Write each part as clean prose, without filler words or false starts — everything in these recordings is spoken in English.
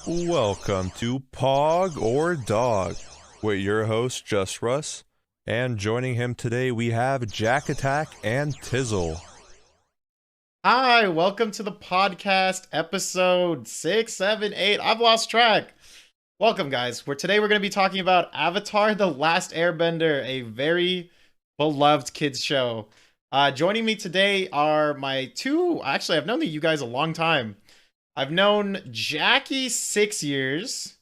Welcome to Pog or Dog with your host JussRuss, and joining him today we have Jack Attack and Tizzle. Hi, welcome to the podcast, episode 6, 7, 8. I've lost track. Welcome, guys. Today we're going to be talking about Avatar: The Last Airbender, a very beloved kids show. Joining me today are my two. Actually, I've known you guys a long time. I've known Jackie 6 years,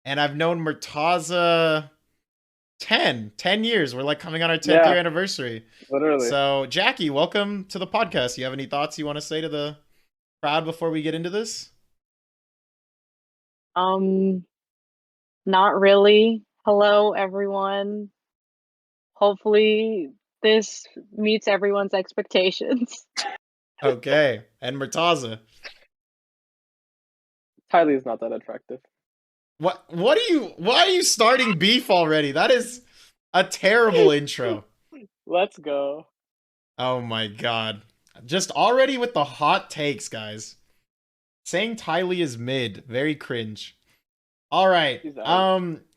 and I've known Murtaza 10 years. We're like coming on our 10th year anniversary. Literally. So, Jackie, welcome to the podcast. You have any thoughts you want to say to the crowd before we get into this? Not really. Hello, everyone. Hopefully, this meets everyone's expectations. Okay. And Murtaza. Tylee is not that attractive. Why are you starting beef already? That is a terrible intro. Let's go. Oh my god. Just already with the hot takes, guys. Saying Tylee is mid. Very cringe. Alright.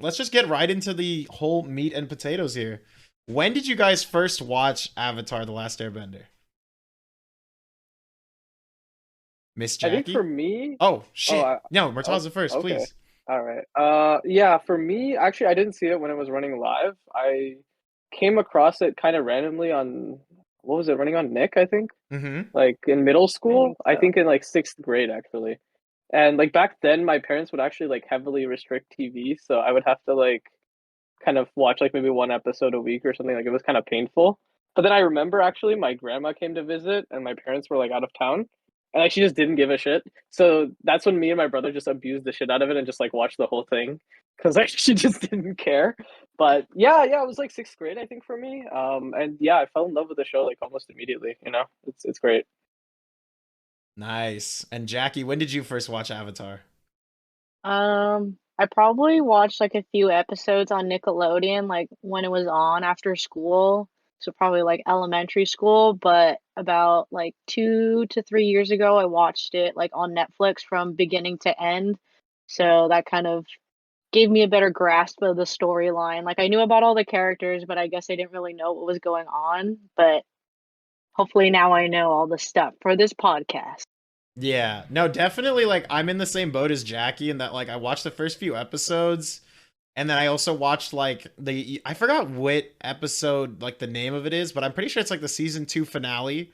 Let's just get right into the whole meat and potatoes here. When did you guys first watch Avatar: The Last Airbender? Miss Jackie? I think for me... Oh, shit. No, Murtaza first, okay. please. Alright. Yeah, for me, actually, I didn't see it when it was running live. I came across it kind of randomly on... What was it? Running on Nick, I think? Mm-hmm. Like, in middle school? I think in, like, 6th grade, actually. And, like, back then, my parents would actually, like, heavily restrict TV, so I would have to, like, kind of watch, like, maybe one episode a week or something. Like, it was kind of painful. But then I remember, actually, my grandma came to visit, and my parents were, like, out of town. And like she just didn't give a shit. So that's when me and my brother just abused the shit out of it and just like watched the whole thing. Cause like she just didn't care. But yeah, it was like 6th grade, I think, for me. And yeah, I fell in love with the show like almost immediately, you know? It's great. Nice. And Jackie, when did you first watch Avatar? I probably watched like a few episodes on Nickelodeon, like when it was on after school. So probably like elementary school, but about like 2 to 3 years ago, I watched it like on Netflix from beginning to end. So that kind of gave me a better grasp of the storyline. Like I knew about all the characters, but I guess I didn't really know what was going on. But hopefully now I know all the stuff for this podcast. Yeah, no, definitely. Like, I'm in the same boat as Jackie in that, like, I watched the first few episodes, and then I also watched like I forgot what episode, like the name of it is, but I'm pretty sure it's like the season 2 finale,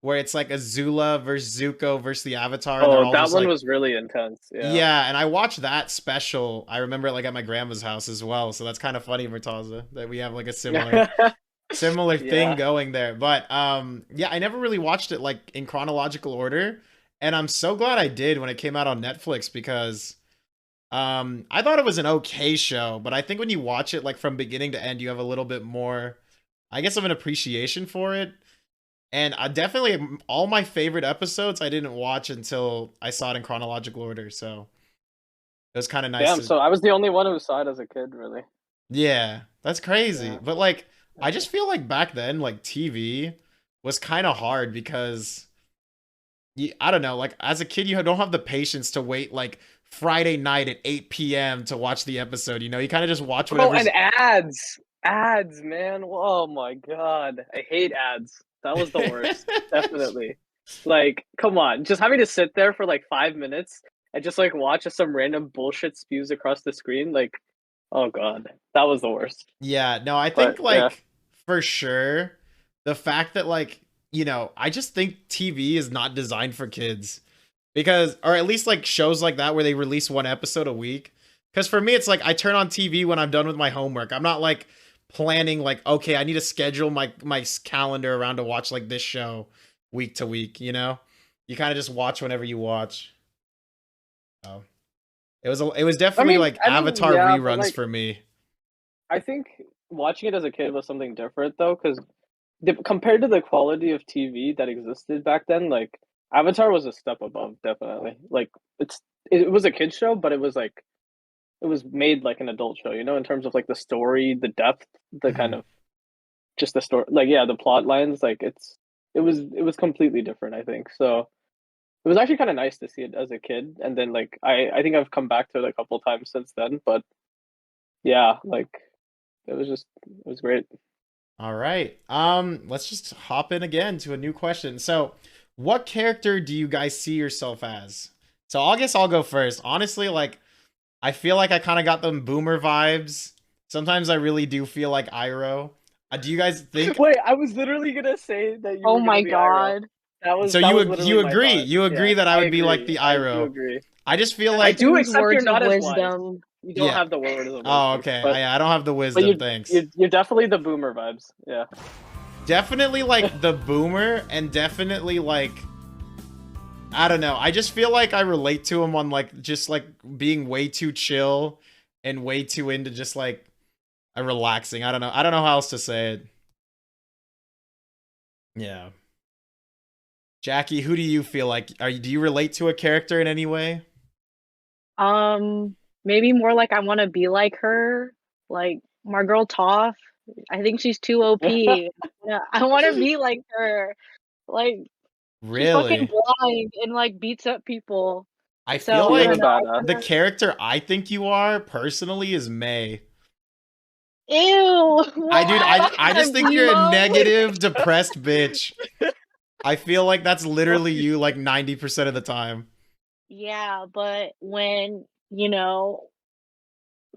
where it's like Azula versus Zuko versus the Avatar. Oh, that one was really intense. Yeah, and I watched that special. I remember it like at my grandma's house as well, so that's kind of funny, Murtaza, that we have like a similar thing going there. But yeah, I never really watched it like in chronological order. And I'm so glad I did when it came out on Netflix because I thought it was an okay show, but I think when you watch it like from beginning to end, you have a little bit more, I guess, of an appreciation for it. And I definitely, all my favorite episodes I didn't watch until I saw it in chronological order, so it was kind of nice. Damn, so I was the only one who saw it as a kid, really. Yeah, that's crazy. Yeah. But like, I just feel like back then, like TV was kind of hard because I don't know, like as a kid, you don't have the patience to wait like Friday night at 8 p.m. to watch the episode. You know, you kind of just watch whatever. Oh, and ads, man. Oh my god, I hate ads. That was the worst, definitely. Like, come on, just having to sit there for like 5 minutes and just like watch as some random bullshit spews across the screen. Like, oh god, that was the worst. Yeah, no, I think for sure the fact that like, you know, I just think TV is not designed for kids because, or at least like shows like that where they release one episode a week. Because for me, it's like I turn on TV when I'm done with my homework. I'm not like planning like, okay, I need to schedule my calendar around to watch like this show week to week. You know, you kind of just watch whenever you watch. Oh, it was definitely Avatar reruns like, for me. I think watching it as a kid was something different though, because compared to the quality of TV that existed back then, like Avatar was a step above, definitely. Like it was a kid show, but it was made like an adult show, you know, in terms of like the story, the depth, the kind of just the story, like the plot lines, like it was completely different, I think. So it was actually kind of nice to see it as a kid, and then like I think I've come back to it a couple times since then. But yeah, like it was great. All right. Let's just hop in again to a new question. So, what character do you guys see yourself as? So, I guess I'll go first. Honestly, like I feel like I kind of got them boomer vibes. Sometimes I really do feel like Iroh. Do you guys think? Wait, I was literally gonna say that you Oh were gonna my be Iroh. god. So That you was literally you my agree? thought. You agree Yeah, that I would be like agree. the I do Iroh? agree. I just feel I like do Use accept you're words not of as wise. wisdom. You don't yeah. have the words of Oh, wisdom. okay. But I don't have the but wisdom. Thanks. you're definitely the boomer vibes. Yeah. Definitely like the boomer, and definitely like I don't know. I just feel like I relate to him on like just like being way too chill and way too into just like a relaxing. I don't know. I don't know how else to say it. Yeah. Jackie, who do you feel like? Do you relate to a character in any way? Maybe more like I want to be like her, like my girl Toph. I think she's too OP. Yeah, I want to be like her. Like she's fucking Really? blind and like beats up people. I So feel She's I a like don't know. badass. the character I think you are personally is May. Ew! I just I'm think you're a emo. negative, depressed bitch. I feel like that's literally you like 90% of the time. Yeah, but when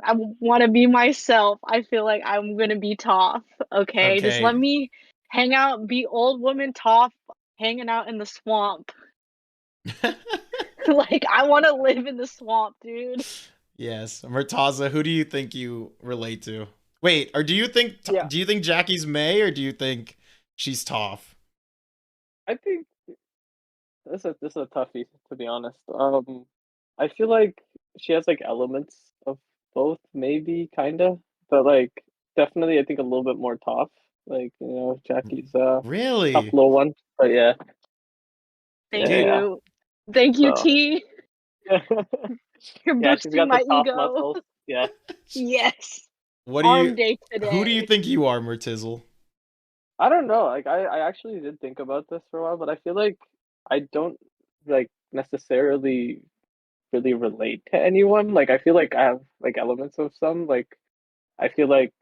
I want to be myself, I feel like I'm gonna be Toph. Okay, just let Okay. me hang out, be old woman Toph, hanging out in the swamp. Like I want to live in the swamp, dude. Yes. Murtaza, who do you think you relate to? Wait, or Yeah, do you think Jackie's May or do you think she's Toph? I think this is a toughie, to be honest. I feel like she has like elements of both, maybe kinda, but like definitely I think a little bit more tough. Like, Jackie's tough Really? little one. But yeah. Thank Yeah, Dude, yeah. you, thank you, So T. You're yeah, she's boosting got the my tough ego. muscles. Yeah. Yes, what do arm you day who do you today. think you are, Murtizzle? I don't know. Like I actually did think about this for a while, but I feel like I don't like necessarily really relate to anyone. Like I feel like I have like elements of some. Like I feel like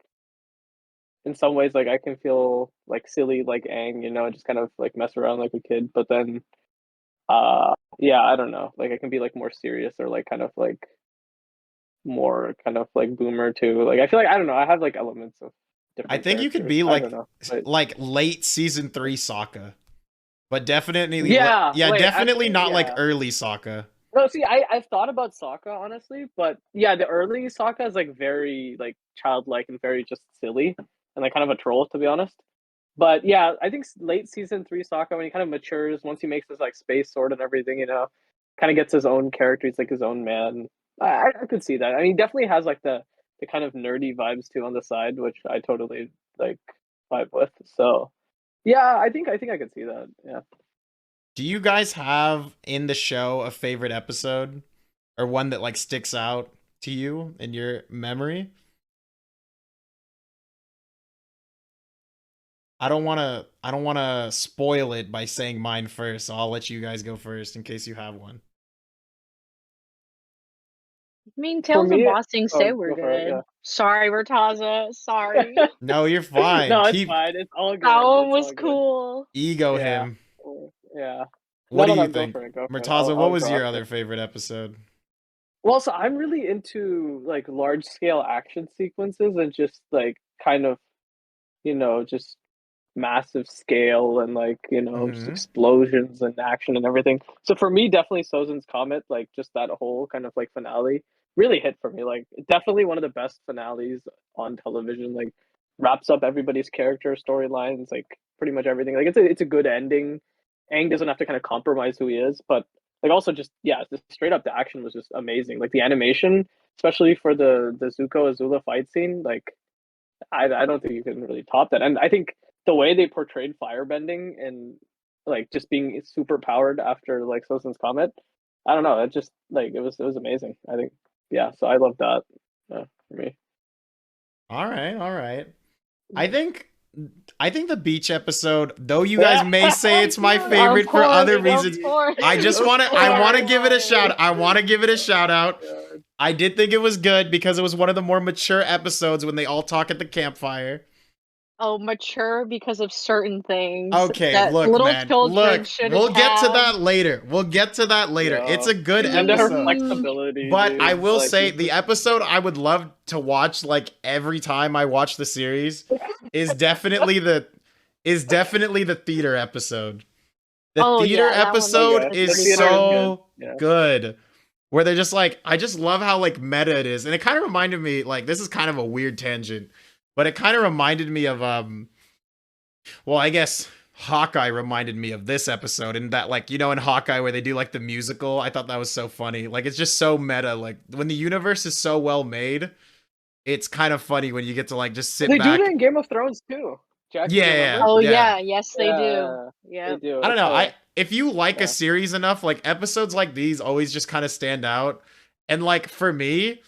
in some ways like I can feel like silly like Aang, just kind of like mess around like a kid. But then yeah, I don't know. Like I can be like more serious or like kind of like more kind of like boomer too. Like I feel like I don't know, I have like elements of I different think you could characters. be I don't know. But like late season 3 Sokka. But definitely yeah, yeah, wait, definitely actually, not like yeah. early Sokka. No, see, I've thought about Sokka honestly, but yeah, the early Sokka is like very like childlike and very just silly and like kind of a troll to be honest. But yeah, I think late season 3 Sokka when he kind of matures once he makes his like space sword and everything, kind of gets his own character. He's like his own man. I could see that. I mean, he definitely has like the kind of nerdy vibes too on the side, which I totally like vibe with. So yeah, I think I could see that. Yeah. Do you guys have in the show a favorite episode or one that like sticks out to you in your memory? I don't want to spoil it by saying mine first. So I'll let you guys go first in case you have one. I mean, For Tales of me, Bossing oh, say we're go for it. good. Yeah. Sorry, Vertaza. Sorry. No, you're fine. No, it's Keep fine. It's all good. That one It's was all good. cool. ego Yeah. him. Yeah. What No, do no, you no. Go think? for it. Go for it. Murtaza, what I'll was go your after. other favorite episode? Well, so I'm really into like large scale action sequences and just like kind of, just massive scale and like, just Mm-hmm. explosions and action and everything. So for me, definitely Sozin's Comet, like just that whole kind of like finale really hit for me. Like definitely one of the best finales on television. Like wraps up everybody's character storylines, like pretty much everything. Like it's a good ending. Aang doesn't have to kind of compromise who he is, but like also just yeah, just straight up the action was just amazing. Like the animation, especially for the Zuko Azula fight scene, like I don't think you can really top that. And I think the way they portrayed firebending and like just being super powered after like Sosin's Comet, I don't know. It just like it was amazing. I think yeah. So I love that for me. All right, all right. I think I think the beach episode, though you guys may say it's my favorite for other reasons, I want to give it a shout. I want to give it a shout out. I did think it was good because it was one of the more mature episodes when they all talk at the campfire. Oh, mature because of certain things. Okay, that look, little man. children Look, shouldn't we'll get to have. that later. We'll get to that later. Yeah. It's a good And her episode. flexibility. But dude. I will Like, say the episode I would love to watch like every time I watch the series is definitely the theater episode. The Oh, theater yeah, that one- episode Okay, the is theater is so good. Yeah. good. Where they're just like, I just love how like meta it is. And it kind of reminded me, like, this is kind of a weird tangent, but it kind of reminded me of well, I guess Hawkeye reminded me of this episode, and that, like, you know, in Hawkeye where they do like the musical, I thought that was so funny. Like, it's just so meta. Like, when the universe is so well made, it's kind of funny when you get to like just sit They back. do that in Game of Thrones too. Jack, Yeah, you yeah, remember? Oh, yeah. yes, they do. Yeah. They do. I don't know. Okay. If you like Yeah. a series enough, like episodes like these always just kind of stand out. And like for me,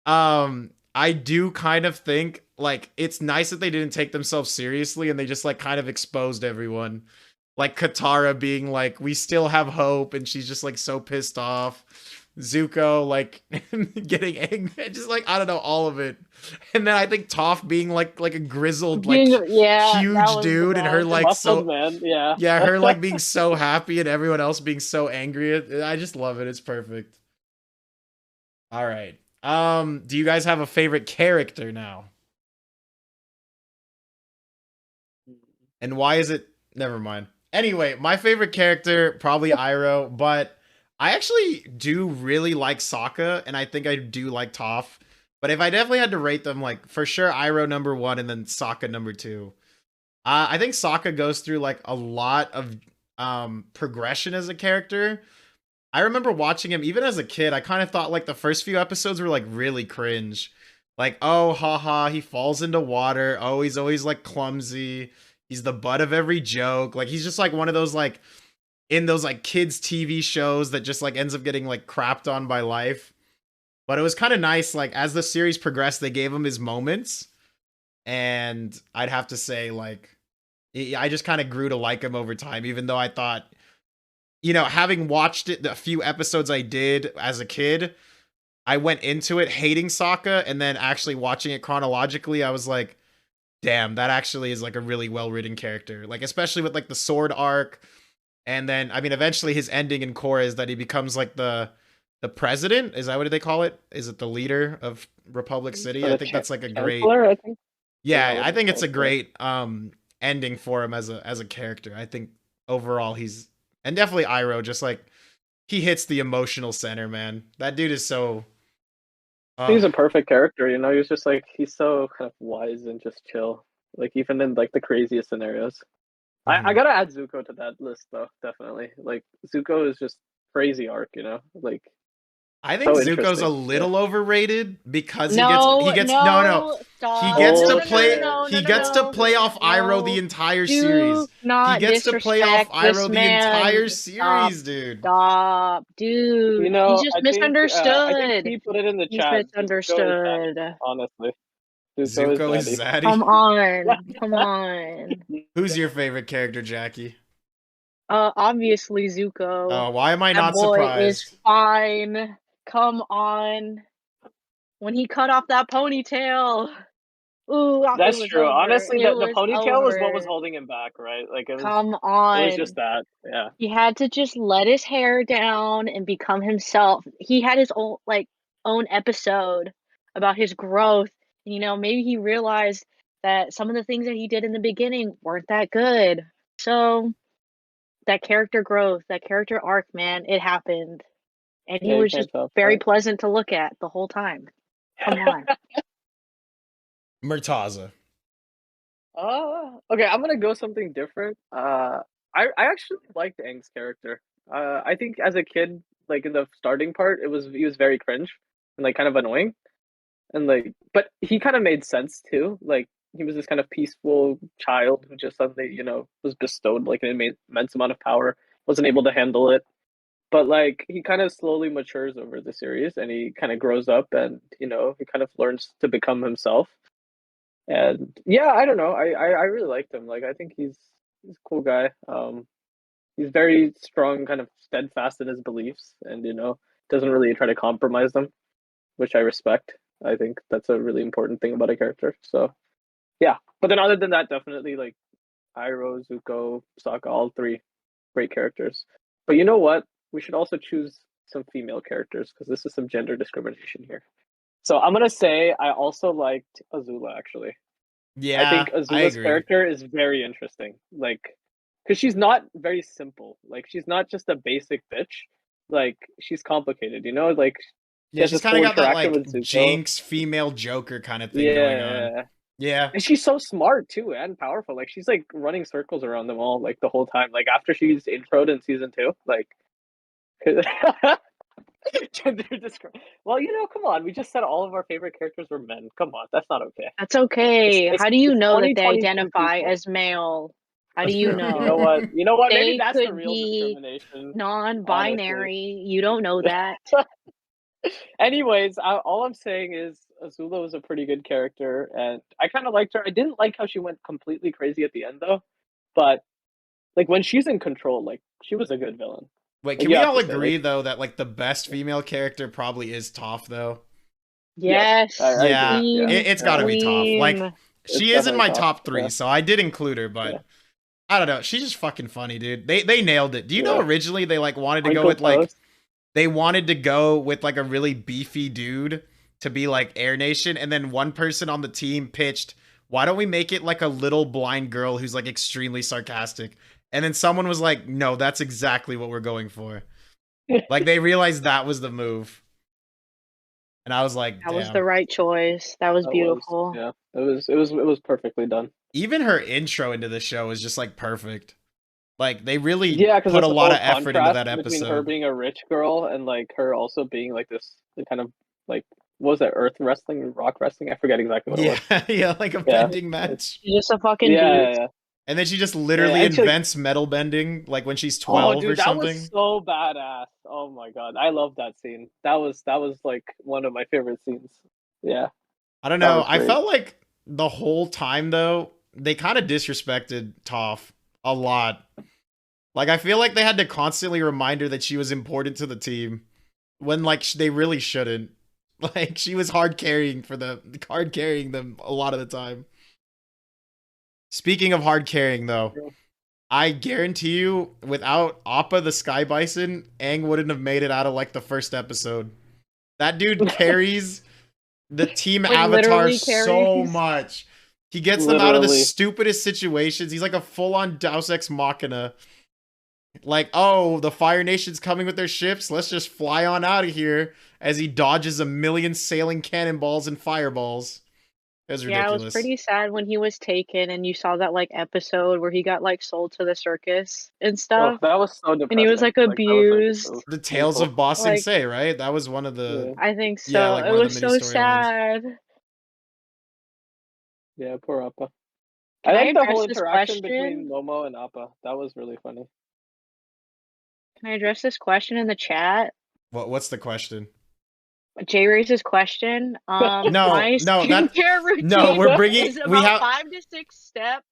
I do kind of think like it's nice that they didn't take themselves seriously and they just like kind of exposed everyone. Like Katara being like, we still have hope, and she's just like so pissed off. Zuko like getting angry, just like I don't know, all of it. And then I think Toph being like a grizzled like that huge was the dude, and her best. like Muscled so man. Yeah. yeah, her like being so happy and everyone else being so angry. I just love it. It's perfect. All right. Do you guys have a favorite character now? And why is it? Never mind. Anyway, my favorite character probably Iroh, but I actually do really like Sokka, and I think I do like Toph. But if I definitely had to rate them, like for sure Iroh number 1 and then Sokka number 2. I think Sokka goes through like a lot of progression as a character. I remember watching him even as a kid. I kind of thought like the first few episodes were like really cringe. Like, oh, haha, he falls into water. Oh, he's always like clumsy. He's the butt of every joke. Like, he's just like one of those like in those like kids TV shows that just like ends up getting like crapped on by life. But it was kind of nice. Like as the series progressed, they gave him his moments. And I'd have to say like, I just kind of grew to like him over time, even though I thought, you know, having watched it, the few episodes I did as a kid, I went into it hating Sokka, and then actually watching it chronologically, I was like, damn, that actually is like a really well-written character. Like, especially with like the sword arc. And then, I mean, eventually his ending in Korra is that he becomes like the president. Is that what they call it? Is it the leader of Republic City? I think that's like a great, I think. yeah, I think it's a great ending for him as a character. I think overall he's, and definitely Iroh, just like he hits the emotional center, man. That dude is so He's a perfect character, you know. He's just like, he's so kind of wise and just chill. Like even in like the craziest scenarios. I gotta add Zuko to that list though, definitely. Like Zuko is just crazy arc, you know. Like I think so Zuko's interesting. a little overrated because No, he gets no, stop. he gets Oh, to play no, he gets to play off Iroh the entire series. He gets to play off Iroh the entire series, dude. Stop, dude. You know, He's just I think, misunderstood. I think he put it in the He's chat. misunderstood. Honestly, Zuko is Zaddy. Zaddy. Come on, come on. Who's your favorite character, Jackie? Obviously Zuko. Oh, why am I That not boy surprised? is fine. Come on. When he cut off that ponytail. Ooh, That's it was true. over. Honestly, It the was ponytail was what over. was holding him back, right? Like it was. Come on. It was just that. Yeah. He had to just let his hair down and become himself. He had his own episode about his growth. You know, maybe he realized that some of the things that he did in the beginning weren't that good. So that character growth, that character arc, man, it happened. And he Yeah, you was can't just top very that. pleasant to look at the whole time. Come on. Murtaza. Okay, I'm gonna go something different. I actually liked Aang's character. I think as a kid, like in the starting part, he was very cringe and like kind of annoying, and like, but he kind of made sense too. Like he was this kind of peaceful child who just suddenly, you know, was bestowed like an immense amount of power, wasn't able to handle it, but like he kind of slowly matures over the series, and he kind of grows up, and you know, he kind of learns to become himself. And yeah, I don't know. I really liked him. Like I think he's a cool guy. He's very strong, kind of steadfast in his beliefs, and doesn't really try to compromise them, which I respect. I think that's a really important thing about a character. So yeah, but then other than that, definitely like Iroh, Zuko, Sokka, all three great characters. But you know what? We should also choose some female characters because this is some gender discrimination here. So I'm gonna say I also liked Azula actually. Yeah, I think Azula's character is very interesting. Like, because she's not very simple. Like, she's not just a basic bitch. Like, she's complicated. Like yeah, she's kind of got that like Jinx female Joker kind of thing going on. Yeah, and she's so smart too and powerful. Like, she's like running circles around them all like the whole time. Like after she's introed in season 2, like. Gender discrimination. Well, come on. We just said all of our favorite characters were men. Come on, that's not okay. That's okay. How do you know that they identify as male? How do you know? You know what? Maybe They that's the could real be discrimination. non-binary. Honestly. You don't know that. Anyways, all I'm saying is Azula was a pretty good character, and I kind of liked her. I didn't like how she went completely crazy at the end, though. But like when she's in control, like she was a good villain. Wait, can we all agree though that like the best female character probably is Toph though? Yes. Yeah, it's got to be Toph. Like she is in my top 3, yeah. so I did include her, but I don't know. She's just fucking funny, dude. They nailed it. Do you know originally they like wanted to go with like they wanted to go with like a really beefy dude to be like Air Nation, and then one person on the team pitched, why don't we make it like a little blind girl who's like extremely sarcastic? And then someone was like, no, that's exactly what we're going for. Like they realized that was the move. And I was like, that was the right choice. That was beautiful. Yeah. It was perfectly done. Even her intro into the show is just like perfect. Like they really put a lot of effort into that episode. Between her being a rich girl and like her also being like this kind of like, what was that, earth wrestling, rock wrestling? I forget exactly what it was. Yeah, like a bending match. She's just a fucking dude. Yeah. And then she just literally invents metal bending, like when she's 12 or something. That was so badass. Oh my god, I love that scene. That was like one of my favorite scenes. Yeah. I don't know. I felt like the whole time though, they kind of disrespected Toph a lot. Like I feel like they had to constantly remind her that she was important to the team when like they really shouldn't. Like she was hard carrying them a lot of the time. Speaking of hard carrying, though, I guarantee you, without Appa the Sky Bison, Aang wouldn't have made it out of like the first episode. That dude carries the team Avatar so much. He gets them out of the stupidest situations. He's like a full-on Deus Ex Machina. Like, oh, the Fire Nation's coming with their ships. Let's just fly on out of here as he dodges a million sailing cannonballs and fireballs. It was ridiculous. Yeah, it was pretty sad when he was taken and you saw that like episode where he got like sold to the circus and stuff. Oh, that was so depressing. And he was like abused. The Tales of Ba Sing Se, right? That was one of the... I think so. Yeah, like it was so sad. Yeah, poor Appa. I like the whole interaction between Momo and Appa. That was really funny. Can I address this question in the chat? What's the question? Jay raises question. No, skincare routine we're bringing. Is about 5 to 6 steps.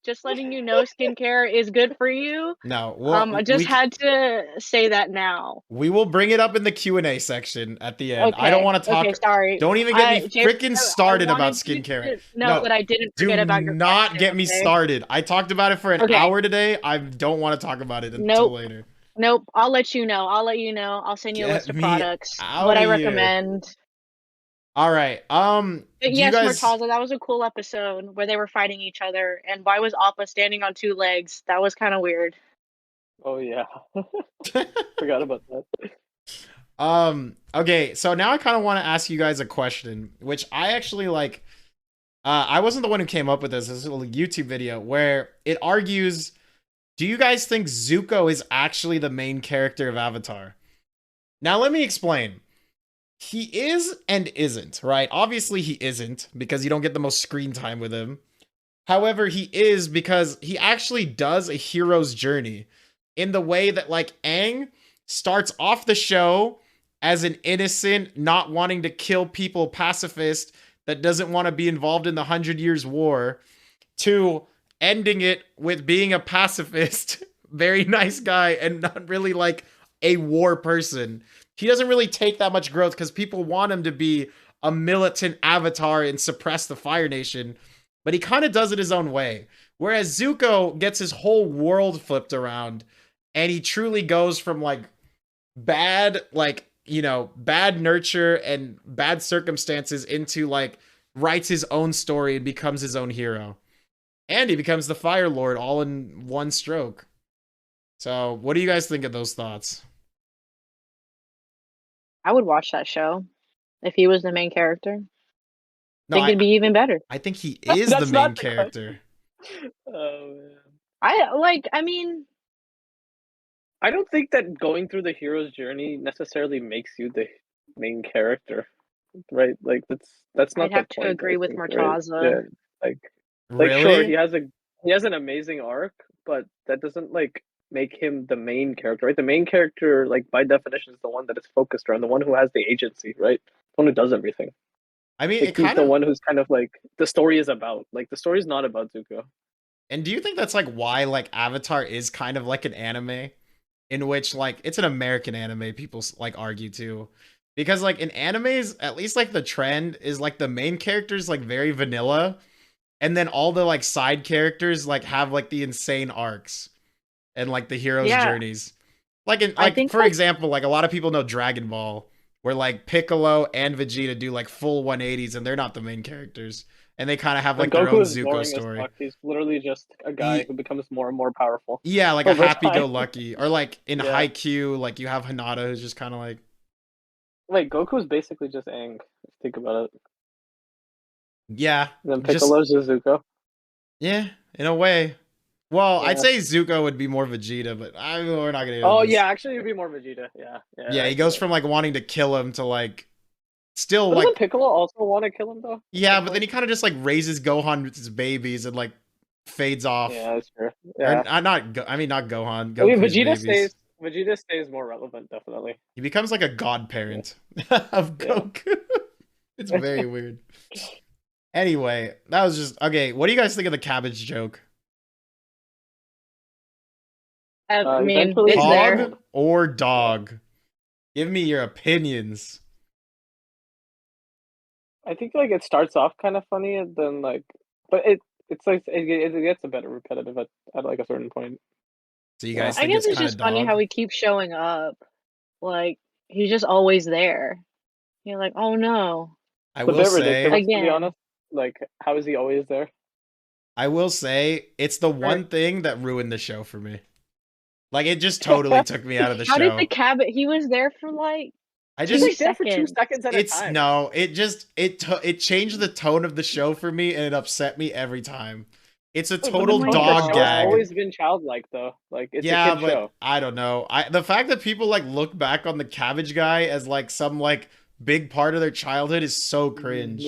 Just letting you know, skincare is good for you. No, I just had to say that now. We will bring it up in the Q&A section at the end. Okay. I don't want to talk. Okay, sorry. Don't even get me freaking started about skincare. No, but I didn't forget about your. Do not get me started. I talked about it for an hour today. I don't want to talk about it until later. Nope, I'll let you know. I'll send you a list of products. What I recommend. All right. Yes, Murtaza, that was a cool episode where they were fighting each other. And why was Appa standing on 2 legs? That was kind of weird. Oh yeah, forgot about that. Okay, so now I kind of want to ask you guys a question, which I actually like. I wasn't the one who came up with this. This is a little YouTube video where it argues. Do you guys think Zuko is actually the main character of Avatar? Now, let me explain. He is and isn't, right? Obviously, he isn't because you don't get the most screen time with him. However, he is because he actually does a hero's journey in the way that, like, Aang starts off the show as an innocent, not wanting to kill people pacifist that doesn't want to be involved in the 100 Years' War, to ending it with being a pacifist, very nice guy, and not really like a war person. He doesn't really take that much growth because people want him to be a militant avatar and suppress the Fire Nation, but he kind of does it his own way. Whereas Zuko gets his whole world flipped around, and he truly goes from like bad, like, you know, bad nurture and bad circumstances into like writes his own story and becomes his own hero. And he becomes the Fire Lord all in one stroke. So, what do you guys think of those thoughts? I would watch that show if he was the main character. No, I think it'd be even better. I think he is the main character. Oh man. I mean, I don't think that going through the hero's journey necessarily makes you the main character, right? Like that's not. I'd have the to point, agree I with think, right? Murtaza. Yeah, like Really? sure he has an amazing arc, but that doesn't like make him the main character, right? The main character, like by definition, is the one that is focused around, the one who has the agency, right? The one who does everything. I mean, Like, it he's kind the of. one who's kind of like the story is about. Like the story is not about Zuko. And do you think that's like why like Avatar is kind of like an anime, in which like it's an American anime? People like argue too, because like in animes, at least like the trend is like the main characters like very vanilla, and then all the like side characters like have like the insane arcs and like the hero's Yeah. journeys. Like in I like think for that's- example, like a lot of people know Dragon Ball, where like Piccolo and Vegeta do like full 180s, and they're not the main characters, and they kind of have like their Goku own is boring Zuko as story. fuck. He's literally just a guy Ye- who becomes more and more powerful. Yeah, like over a time. happy-go-lucky, or like in Yeah. Haikyuu, like you have Hinata who's just kind of like, Wait, Goku's basically just Aang. Think about it. yeah, Then just Piccolo's just Zuko. yeah, in a way. Well, I'd Yeah. say Zuko would be more Vegeta, but we're not gonna. Get into Oh this. yeah, actually it'd be more Vegeta. Yeah. Yeah, he goes from like wanting to kill him to like still But like doesn't Piccolo also want to kill him though? yeah, but then he kind of just like raises Gohan with his babies and like fades off. Yeah, that's true. Or, Yeah. not Gohan. I mean, Goku's babies. Vegeta stays more relevant, definitely. He becomes like a godparent of Yeah. Goku. It's very weird. Anyway, that was just okay. What do you guys think of the cabbage joke? I mean, eventually it's there. Hog or dog? Give me your opinions. I think like it starts off kind of funny and then like, but it's like it gets a bit repetitive at like a certain point. So you guys I think guess it's kinda just funny dog? how he keeps showing up. Like he's just always there. You're like, oh no. I It's a will bit say, ridiculous, to be Again. honest. Like, how is he always there? it's the one thing that ruined the show for me. Like it just totally took me out of the How show. did the cabbage? He was there for like I He's just like there for 2 seconds. seconds at a it's time. no, it changed the tone of the show for me, and it upset me every time. It's a But total the point dog is, the show's gag. always been childlike though. Like it's Yeah, a kid but show. I don't know. The fact that people like look back on the cabbage guy as like some like big part of their childhood is so cringe.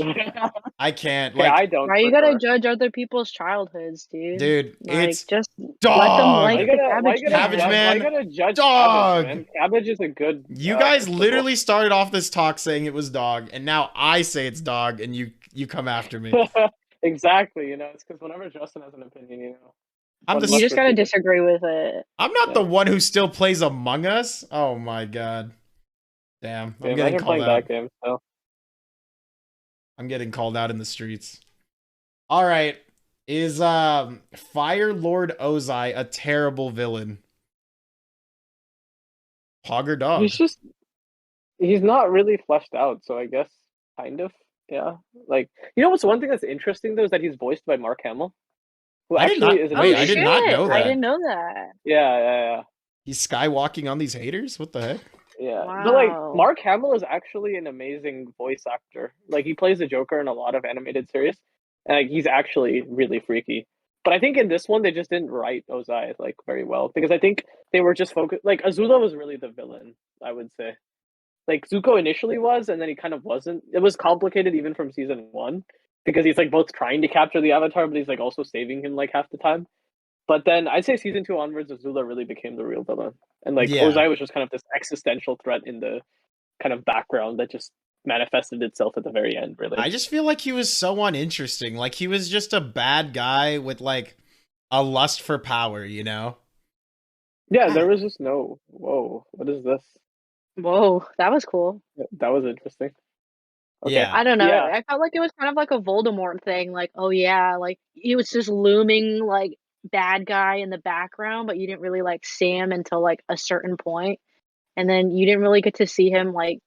I can't. Like, I don't. why you for gotta sure. judge other people's childhoods, dude? dude, Like it's just let them dog. Why like you the gotta, why cabbage you gotta, Cabbage judge, man, why you gotta judge dog. Cabbage, man? Cabbage is a good. You guys vegetable. literally started off this talk saying it was dog, and now I say it's dog, and you come after me. Exactly. You know, it's because whenever Justin has an opinion, you know. I'm the You just gotta repeat it. disagree with it. I'm not Yeah. the one who still plays Among Us. Oh my god. Damn. Yeah, I'm getting imagine called playing out. that game. So. I'm getting called out in the streets. All right. Is Fire Lord Ozai a terrible villain? Hog or dog? He's not really fleshed out, so I guess kind of. Yeah. Like, you know what's one thing that's interesting though is that he's voiced by Mark Hamill. Who I did actually not- is an wait, Oh, I did not shit. know I that. didn't know that. Yeah. He's skywalking on these haters? What the heck? Yeah, but like Wow. Mark Hamill is actually an amazing voice actor. Like he plays the Joker in a lot of animated series, and like, he's actually really freaky. But I think in this one they just didn't write Ozai like very well because I think they were just focused. Like Azula was really the villain, I would say. Like Zuko initially was, and then he kind of wasn't. It was complicated even from season 1 because he's like both trying to capture the Avatar, but he's like also saving him like half the time. But then I'd say season 2 onwards, Azula really became the real villain, and like Yeah. Ozai was just kind of this existential threat in the kind of background that just manifested itself at the very end, really. I just feel like he was so uninteresting. Like he was just a bad guy with like a lust for power, you know? Yeah, there was just no, whoa, what is this? Whoa, that was cool. That was interesting. Okay. Yeah. I don't know. Yeah. I felt like it was kind of like a Voldemort thing. Like, oh yeah, like he was just looming like bad guy in the background, but you didn't really like see him until like a certain point, and then you didn't really get to see him like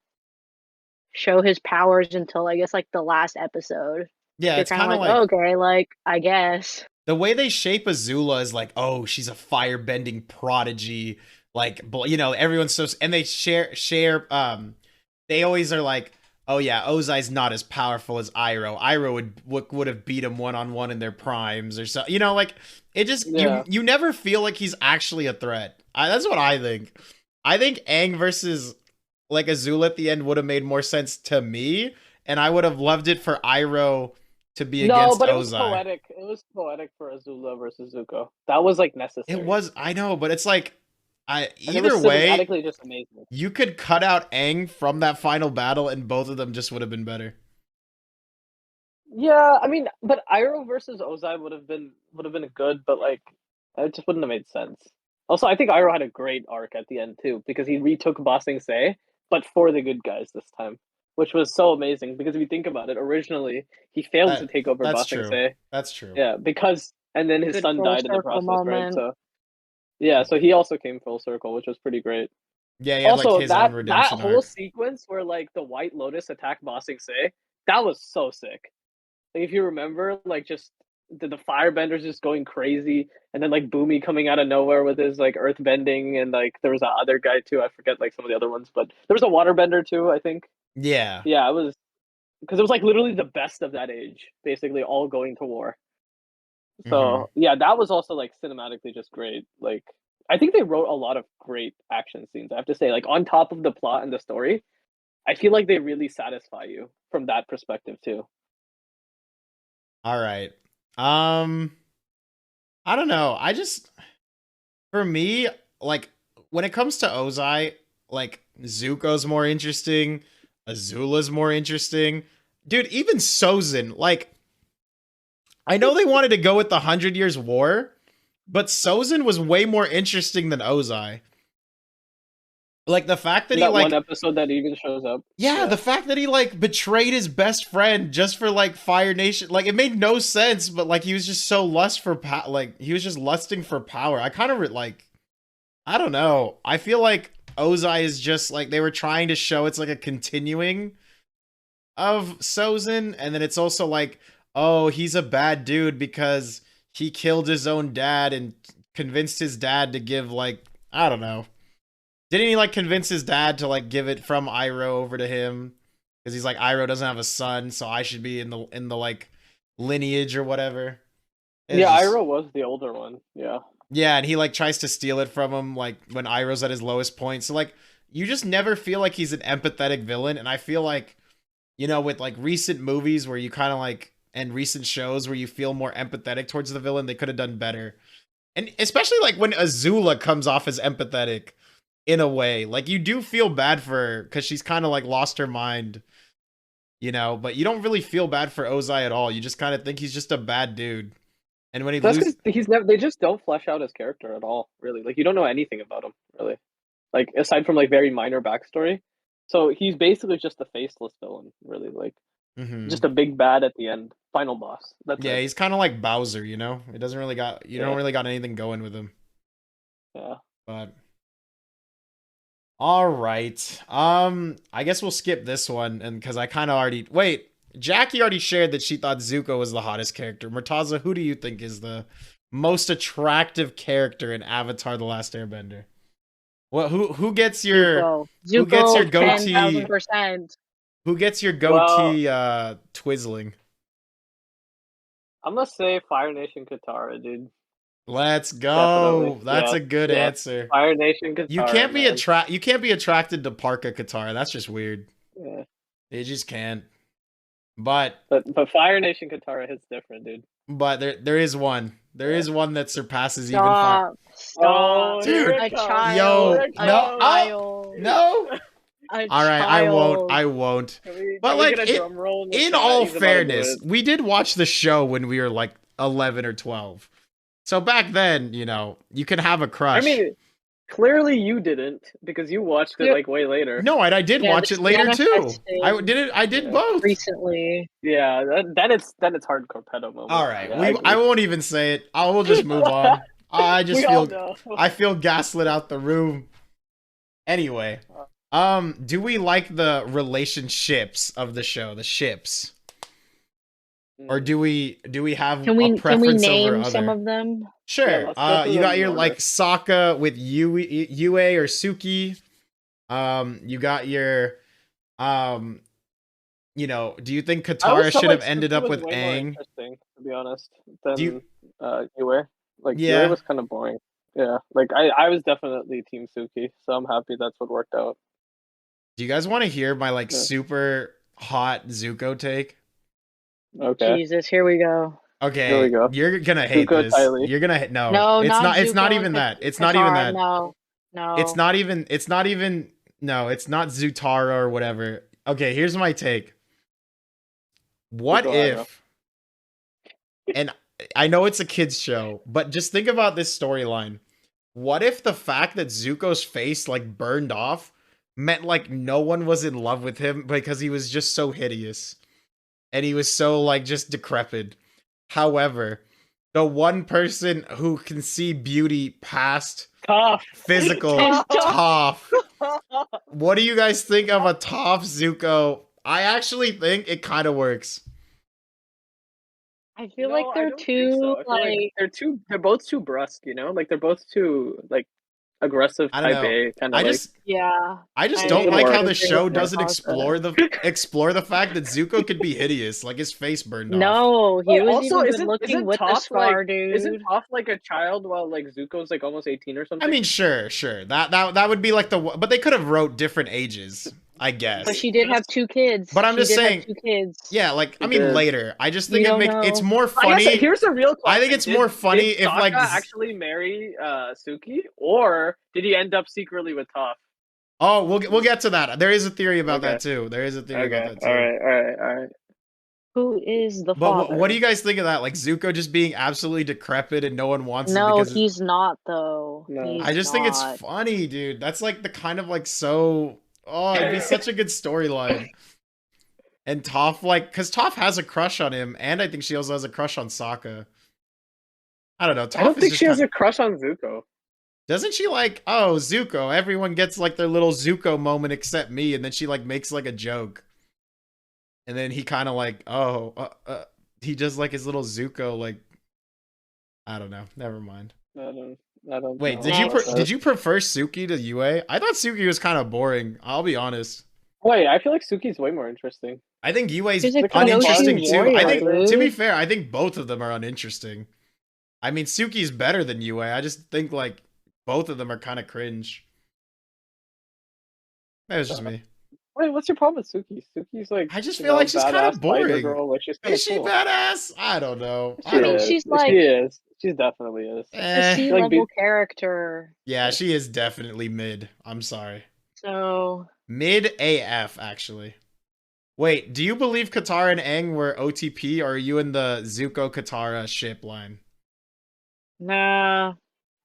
show his powers until I guess like the last episode. Yeah, You're it's kind kind of of like, like okay, like I guess. the way they shape Azula is like, oh, she's a firebending prodigy. Like, you know, everyone's so, and they share, they always are like, oh yeah, Ozai's not as powerful as Iroh. Iroh would have beat him one-on-one in their primes or so. You know, like, it just, you never feel like he's actually a threat. That's what I think. I think Aang versus, like, Azula at the end would have made more sense to me, and I would have loved it for Iroh to be against but Ozai. it was poetic. It was poetic for Azula versus Zuko. That was like necessary. It was, I know, but it's like, either way, just amazing. you could cut out Aang from that final battle, and both of them just would have been better. Yeah, I mean, but Iroh versus Ozai would have been good, but like, it just wouldn't have made sense. Also, I think Iroh had a great arc at the end too, because he retook Ba Sing Se, but for the good guys this time, which was so amazing. Because if you think about it, originally he failed to take over Ba Sing Se. That's true. Yeah, and then his Good son full died in the circle process, moment. right? So yeah, so he also came full circle, which was pretty great. Yeah, he had Also, like his own that redemption whole arc. sequence where like the White Lotus attacked Ba Sing Se, that was so sick. Like, if you remember, like just the firebenders just going crazy, and then like Boomy coming out of nowhere with his like earth bending, and like there was that other guy too. I forget like some of the other ones, but there was a waterbender too, I think. Yeah. Yeah, it was because it was like literally the best of that age, basically all going to war. So yeah, that was also like cinematically just great. Like, I think they wrote a lot of great action scenes. I have to say, like on top of the plot and the story, I feel like they really satisfy you from that perspective too. All right. I don't know. For me, like when it comes to Ozai, like Zuko's more interesting, Azula's more interesting. Dude, even Sozin, like I know they wanted to go with the 100 Years War, but Sozin was way more interesting than Ozai. Like the fact that he like one episode that even shows up. Yeah, the fact that he like betrayed his best friend just for like Fire Nation, like it made no sense, but like he was just so he was just lusting for power. I kind of like, I don't know. I feel like Ozai is just like they were trying to show it's like a continuing of Sozin, and then it's also like, oh, he's a bad dude because he killed his own dad and convinced his dad to give like, I don't know. Didn't he like convince his dad to like give it from Iroh over to him? Because he's like, Iroh doesn't have a son, so I should be in the like lineage or whatever. Iroh was the older one. Yeah. Yeah, and he like tries to steal it from him like when Iroh's at his lowest point. So like you just never feel like he's an empathetic villain, and I feel like, you know, with like recent movies where you kind of like, and recent shows where you feel more empathetic towards the villain, they could have done better. And especially like when Azula comes off as empathetic. In a way, like you do feel bad for her because she's kind of like lost her mind, you know, but you don't really feel bad for Ozai at all. You just kind of think he's just a bad dude. And when they just don't flesh out his character at all, really. Like you don't know anything about him, really. Like aside from like very minor backstory. So he's basically just a faceless villain, really, like just a big bad at the end, final boss. That's it. He's kind of like Bowser, you know? It doesn't really don't really got anything going with him. Yeah. But all right. I guess we'll skip this one, and because I kind of already Jackie already shared that she thought Zuko was the hottest character. Murtaza, who do you think is the most attractive character in Avatar: The Last Airbender? Well, who gets your Zuko. Who gets your goatee? 10,000%. Who gets your goatee twizzling? I'm gonna say Fire Nation Katara, dude. Let's go. Definitely. That's a good answer. Fire Nation Katara. You can't be man. you can't be attracted to Parka Katara. That's just weird. Yeah. You just can't. But Fire Nation Katara hits different, dude. But there is one. There is one that surpasses even Stop. Oh, dude. A child. No. A child. No. A All right, child. I won't. But can we like, get a drum roll in the in chat? all He's about to do fairness, it. we did watch the show when we were like 11 or 12. So back then, you know, you can have a crush. I mean, clearly you didn't because you watched it like way later. no, I did Yeah, watch this it later too. manifested I did Yeah. both. recently. Yeah, then it's hardcore pedo moment. All right, Yeah, I won't even say it. I will just move on. I just we all feel know. I feel gaslit out the room. Anyway, do we like the relationships of the show, the ships, or do we have Can a we preference over name other? some of them? Sure. Yeah, let's go through You them got in your order. like Sokka with Yue or Suki. You got your you know, do you think I always Katara felt should have like ended Suki up was with way more Aang? interesting, to be honest, Do you- than Yue. Like Yeah. Yue was kind of boring. Yeah, like I was definitely Team Suki, so I'm happy that's what worked out. Do you guys want to hear my like Yeah. super hot Zuko take? Okay, Jesus, here we go. Okay, Here we go. you're gonna hate Zuko this. Tylee. You're gonna hate no. No, it's not. It's Zuko not and even that. It's not even Katara, that. No, no. It's not even. It's not even. No, it's not Zutara or whatever. Okay, here's my take. What Zuko Hiro. if? And I know it's a kids show, but just think about this storyline. What if the fact that Zuko's face like burned off meant like no one was in love with him because he was just so hideous and he was so like just decrepit. However, the one person who can see beauty past Tough. physical Toph. What do you guys think of a Toph Zuko? I actually think it kind of works. I feel No, like I they're don't think too so. I feel like they're both too brusque, you know? Like they're both too like aggressive I don't type know. A kind of I like just yeah. I just I don't like how agree the show with that doesn't concept. explore the fact that Zuko could be hideous, like his face burned off. No, he Wait, was also, even good looking with the Toph, scar, like, dude. Isn't Toph like a child while like Zuko's like almost 18 or something? I mean, sure. That would be like but they could have wrote different ages, I guess. But she did have 2 kids. But I'm She just did have saying, 2 kids. yeah, like I She mean did. later. I just You think don't it's know. more I guess funny. here's a real question. I think it's more funny did if like Sokka actually marry Suki, or did he end up secretly with Toph? Oh, we'll get to that. There is a theory about Okay. that too. There is a theory about that too. All right. Who is the But father? what do you guys think of that? Like Zuko just being absolutely decrepit and no one wants him No, because he's not though. No. He's I just think it's not. funny, dude. That's like the kind of like so. Oh, it'd be such a good storyline. And Toph, like, because Toph has a crush on him, and I think she also has a crush on Sokka. I don't know. Toph I don't is think just she has kinda- a crush on Zuko. Doesn't she like? Oh, Zuko. Everyone gets like their little Zuko moment except me, and then she like makes like a joke, and then he kind of like, oh, he does like his little Zuko like. I don't know. Never mind. I don't Wait, know did you about that. did you prefer Suki to Yue? I thought Suki was kind of boring. I'll be honest. Wait, I feel like Suki's way more interesting. I think Yue's She's a uninteresting Kyoshi too. I think, warrior, to be dude. fair, I think both of them are uninteresting. I mean, Suki's better than Yue. I just think like both of them are kind of cringe. That was just me. Wait, what's your problem with Suki? Suki's like I just you feel know, like she's kind badass of fighter boring. Girl. Like she's kind Is of she cool. badass? I don't know. She I don't. is. She's like- she is. She definitely is. A Eh. C like level character. Yeah, she is definitely mid. I'm sorry. So Mid AF, actually. Wait, do you believe Katara and Aang were OTP, or are you in the Zuko Katara ship line? nah,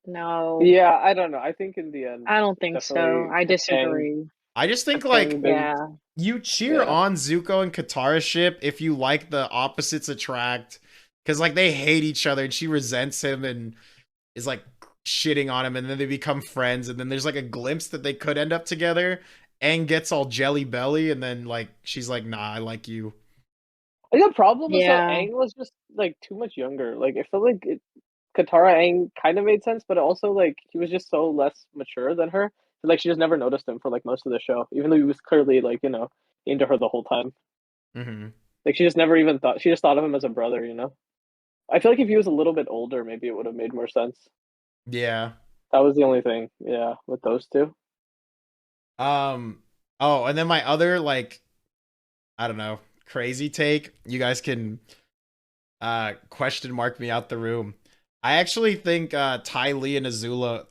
no. Yeah, I don't know. I think in the end, I don't think so. Definitely I disagree. I just think Katang like big- Yeah. you cheer Yeah. on Zuko and Katara's ship if you like the opposites attract, because like they hate each other and she resents him and is like shitting on him, and then they become friends, and then there's like a glimpse that they could end up together. Aang gets all jelly belly, and then like she's like, "Nah, I like you." I think the problem is Yeah. that Aang was just like too much younger. Like I feel like Katara Aang kind of made sense, but also like he was just so less mature than her. So, like she just never noticed him for like most of the show, even though he was clearly like into her the whole time. Mm-hmm. Like she just never even thought. She just thought of him as a brother. I feel like if he was a little bit older, maybe it would have made more sense. Yeah. That was the only thing. Yeah, with those two. Oh, and then my other like, I don't know, crazy take. You guys can question mark me out the room. I actually think Ty Lee and Azula,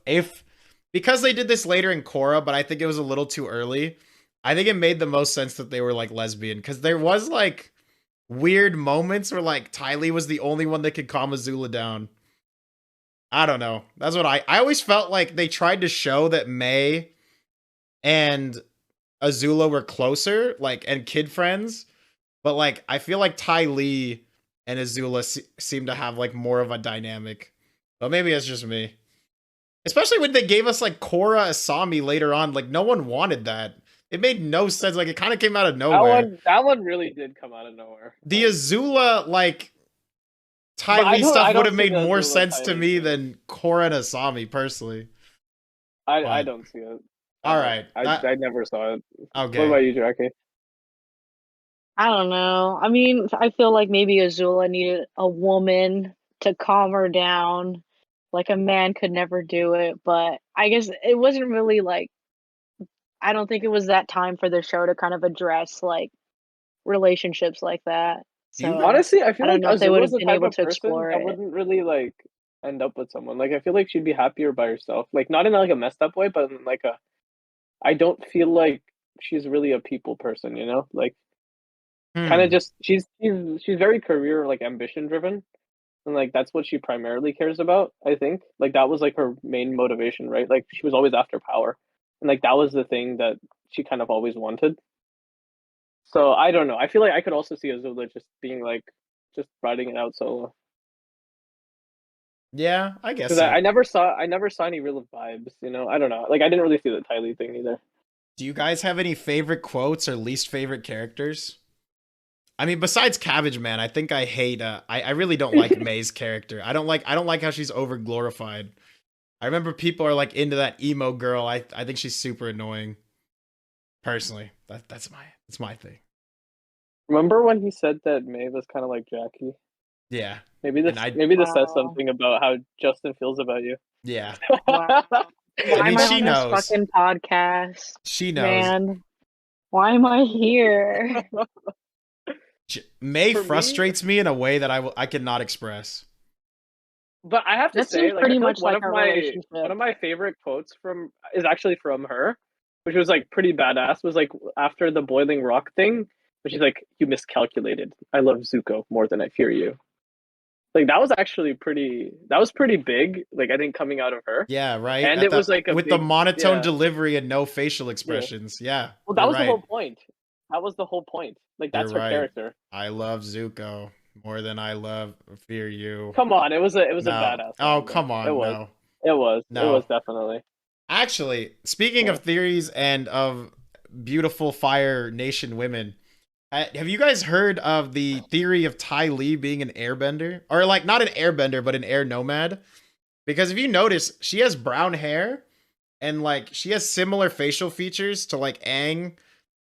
because they did this later in Korra, but I think it was a little too early. I think it made the most sense that they were like lesbian because there was like weird moments where like Ty Lee was the only one that could calm Azula down. I don't know. That's what I always felt like they tried to show that May and Azula were closer, like, and kid friends. But like, I feel like Ty Lee and Azula seem to have like more of a dynamic. But maybe it's just me. Especially when they gave us like Korra Asami later on. Like, no one wanted that. It made no sense. Like, it kind of came out of nowhere. That one really did come out of nowhere. The Azula, like, Ty Lee stuff would have made more sense to me than Korra and Asami, personally. I don't see it. All right. I never saw it. Okay. What about you, Jackie? I don't know. I mean, I feel like maybe Azula needed a woman to calm her down. Like a man could never do it, but I guess it wasn't really like, I don't think it was that time for the show to kind of address like relationships like that. So Honestly, I feel I like don't know if they would have Azula's the been type able of to person explore that it. wouldn't really like end up with someone. Like I feel like she'd be happier by herself. Like not in like a messed up way, but in like a I don't feel like she's really a people person, you know? Like kind of just she's very career like ambition driven. And like that's what she primarily cares about, I think. Like that was like her main motivation, right? Like she was always after power. And like that was the thing that she kind of always wanted. So I don't know. I feel like I could also see Azula just being like just riding it out solo. Yeah, I guess Because so. I never saw any real vibes, you know? I don't know. Like I didn't really see the Ty Lee thing either. Do you guys have any favorite quotes or least favorite characters? I mean, besides Cabbage Man, I think I hate. I really don't like May's character. I don't like how she's over glorified. I remember people are like into that emo girl. I think she's super annoying. Personally, that's my thing. Remember when he said that May was kind of like Jackie? Yeah. Maybe this says something about how Justin feels about you. Yeah. Wow. Why am I she on knows. this fucking podcast? She knows. Man, why am I here? May For frustrates me in a way that I cannot express. But I have to That say, seems like, pretty I feel much like like our relationship. one of my favorite quotes is actually from her, which was like pretty badass. Was like after the boiling rock thing, but she's like, "You miscalculated. I love Zuko more than I fear you." Like that was actually pretty. That was pretty big. Like I think coming out of her. Yeah, right. And it was like with the monotone delivery and no facial expressions. Yeah. Well, that was the whole point. That was the whole point. Like that's her character. I love Zuko more than I love fear you. Come on, it was a badass. Oh, come on. It was. No. It was definitely. Actually, speaking of theories and of beautiful Fire Nation women, have you guys heard of the theory of Ty Lee being an airbender? Or like not an airbender, but an air nomad? Because if you notice, she has brown hair and like she has similar facial features to like Aang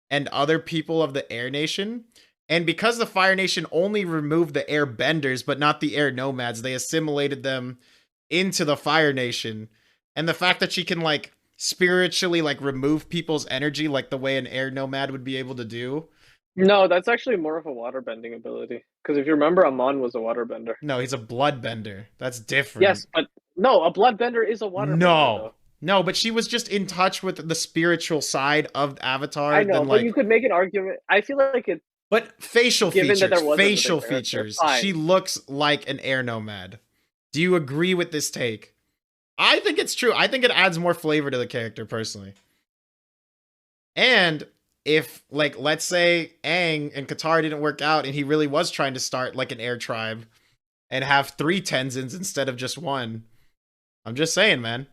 and other people of the Air Nation. And because the Fire Nation only removed the air benders, but not the air nomads, they assimilated them into the Fire Nation. And the fact that she can like spiritually like remove people's energy like the way an air nomad would be able to do. No, that's actually more of a waterbending ability. Because if you remember, Amon was a waterbender. No, he's a bloodbender. That's different. Yes, but no, a bloodbender is a waterbender. No, but she was just in touch with the spiritual side of Avatar. I know, but like, you could make an argument. I feel like it. But facial features. Facial features. She looks like an air nomad. Do you agree with this take? I think it's true. I think it adds more flavor to the character, personally. And if, like, let's say Aang and Katara didn't work out and he really was trying to start, like, an air tribe and have 3 Tenzins instead of just 1. I'm just saying, man.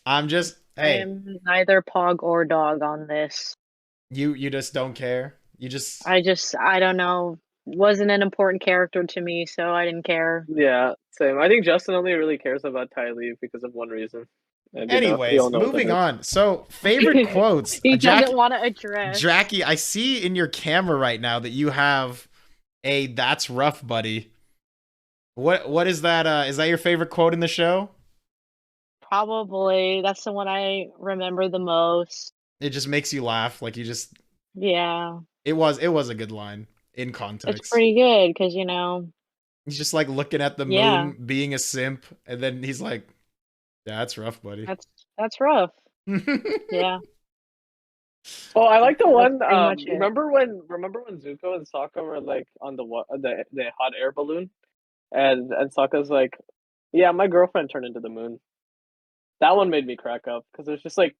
Hey. I am neither pog or dog on this. You just don't care? I don't know. Wasn't an important character to me, so I didn't care. Yeah, same. I think Justin only really cares about Ty Lee because of one reason. And, anyways, moving on. So, favorite quotes. He doesn't want to address. Jackie, I see in your camera right now that you have a "That's rough, buddy." What is that? Is that your favorite quote in the show? Probably. That's the one I remember the most. It just makes you laugh, like you just. Yeah. It was a good line in context. It's pretty good because he's just like looking at the moon, being a simp, and then he's like, "Yeah, that's rough, buddy." That's rough. Yeah. Oh, I like the That's one. pretty much it. Remember when Zuko and Sokka were like on the hot air balloon, and Sokka's like, "Yeah, my girlfriend turned into the moon." That one made me crack up because it was just like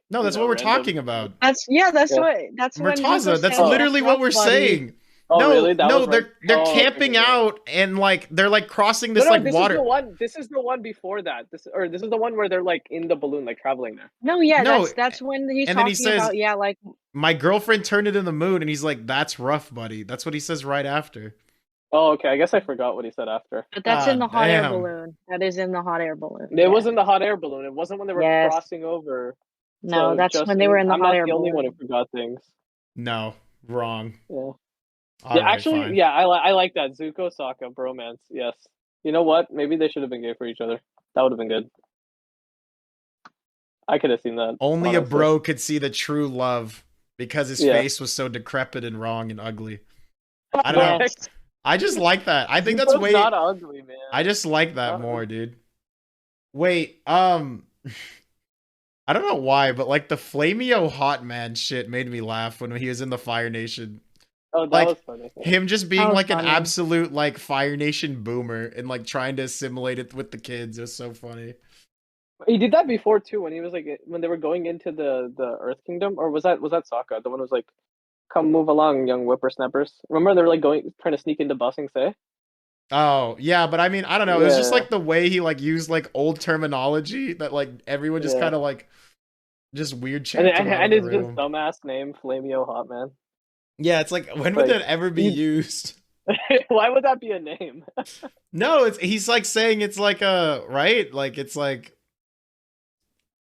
No, that's what we're random. talking about. That's Yeah. that's when Murtaza, Zuko that's said, literally what we're rough, buddy. saying. Oh, no, really? That no, was they're okay, camping yeah. out and like they're like crossing this No, like this water. This is the one before that. This is the one where they're like in the balloon, like traveling there. No, yeah, No, that's when he's and then talking he says, about, yeah, like, my girlfriend turned into the moon, and he's like, "That's rough, buddy." That's what he says right after. Oh, okay. I guess I forgot what he said after. but that's in the hot air damn. balloon. That is in the hot air balloon. It was in the hot air balloon. It wasn't when they were Yes. crossing over. No, So that's when they Justin, were in the I'm hot not air the only one who balloon. forgot things. No, wrong. Yeah. All Yeah, right, actually, fine. yeah, I like that Zuko Sokka bromance. Yes. You know what? Maybe they should have been gay for each other. That would have been good. I could have seen that. Only a honestly. bro could see the true love because his Yeah. face was so decrepit and wrong and ugly. I don't know. Yes. I just like that. I think that's Zuko's way. not ugly, man. I just like that Not more, dude. Wait, I don't know why, but like the Flameo Hot Man shit made me laugh when he was in the Fire Nation. Oh, that like, was funny. Him just being That was like an funny. absolute like Fire Nation boomer and like trying to assimilate it with the kids. It was so funny. He did that before too when he was like when they were going into the Earth Kingdom, or was that Sokka? The one who was like, "Come move along, young whippersnappers." Remember they were like trying to sneak into Bossing Say? Oh, yeah, but I mean, I don't know. It was just Yeah. like the way he like used like old terminology that like everyone just Yeah. kind of like just weird And chanted and, around and the his just room. dumbass name, Flameo Hot Man. Yeah, it's like when would Like, that ever be he's- used? Why would that be a name? No, he's like saying it's like a right, like it's like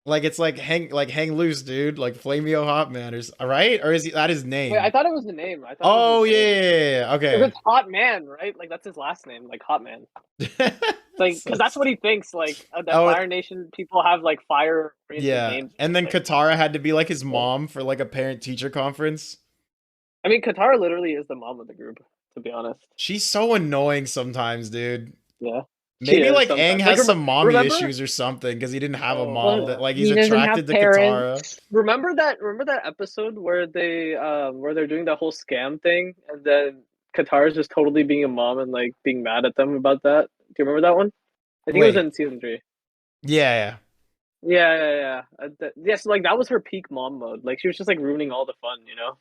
hang loose, dude, like Flameo Hot Man, or right, or is that his name? Wait, I thought it was the name. I thought. Oh it was his name. yeah, 'Cause okay. it's Hot Man, right? Like that's his last name, like Hot Man. Like, So because that's what he thinks. Like that Oh, Fire Nation people have like fire. yeah, names and then like, Katara had to be like his mom for like a parent teacher conference. I mean, Katara literally is the mom of the group. To be honest. She's so annoying sometimes, dude. Yeah. Maybe is like sometimes. Aang Like, has some mommy remember- issues or something because he didn't have a Oh, mom yeah. that like he's He doesn't have attracted to Katara. parents. Remember that episode where they're doing that whole scam thing, and then Katara's just totally being a mom and like being mad at them about that. Do you remember that one? I think it was Wait. in season 3. Yeah. Yeah. So like that was her peak mom mode. Like she was just like ruining all the fun, you know.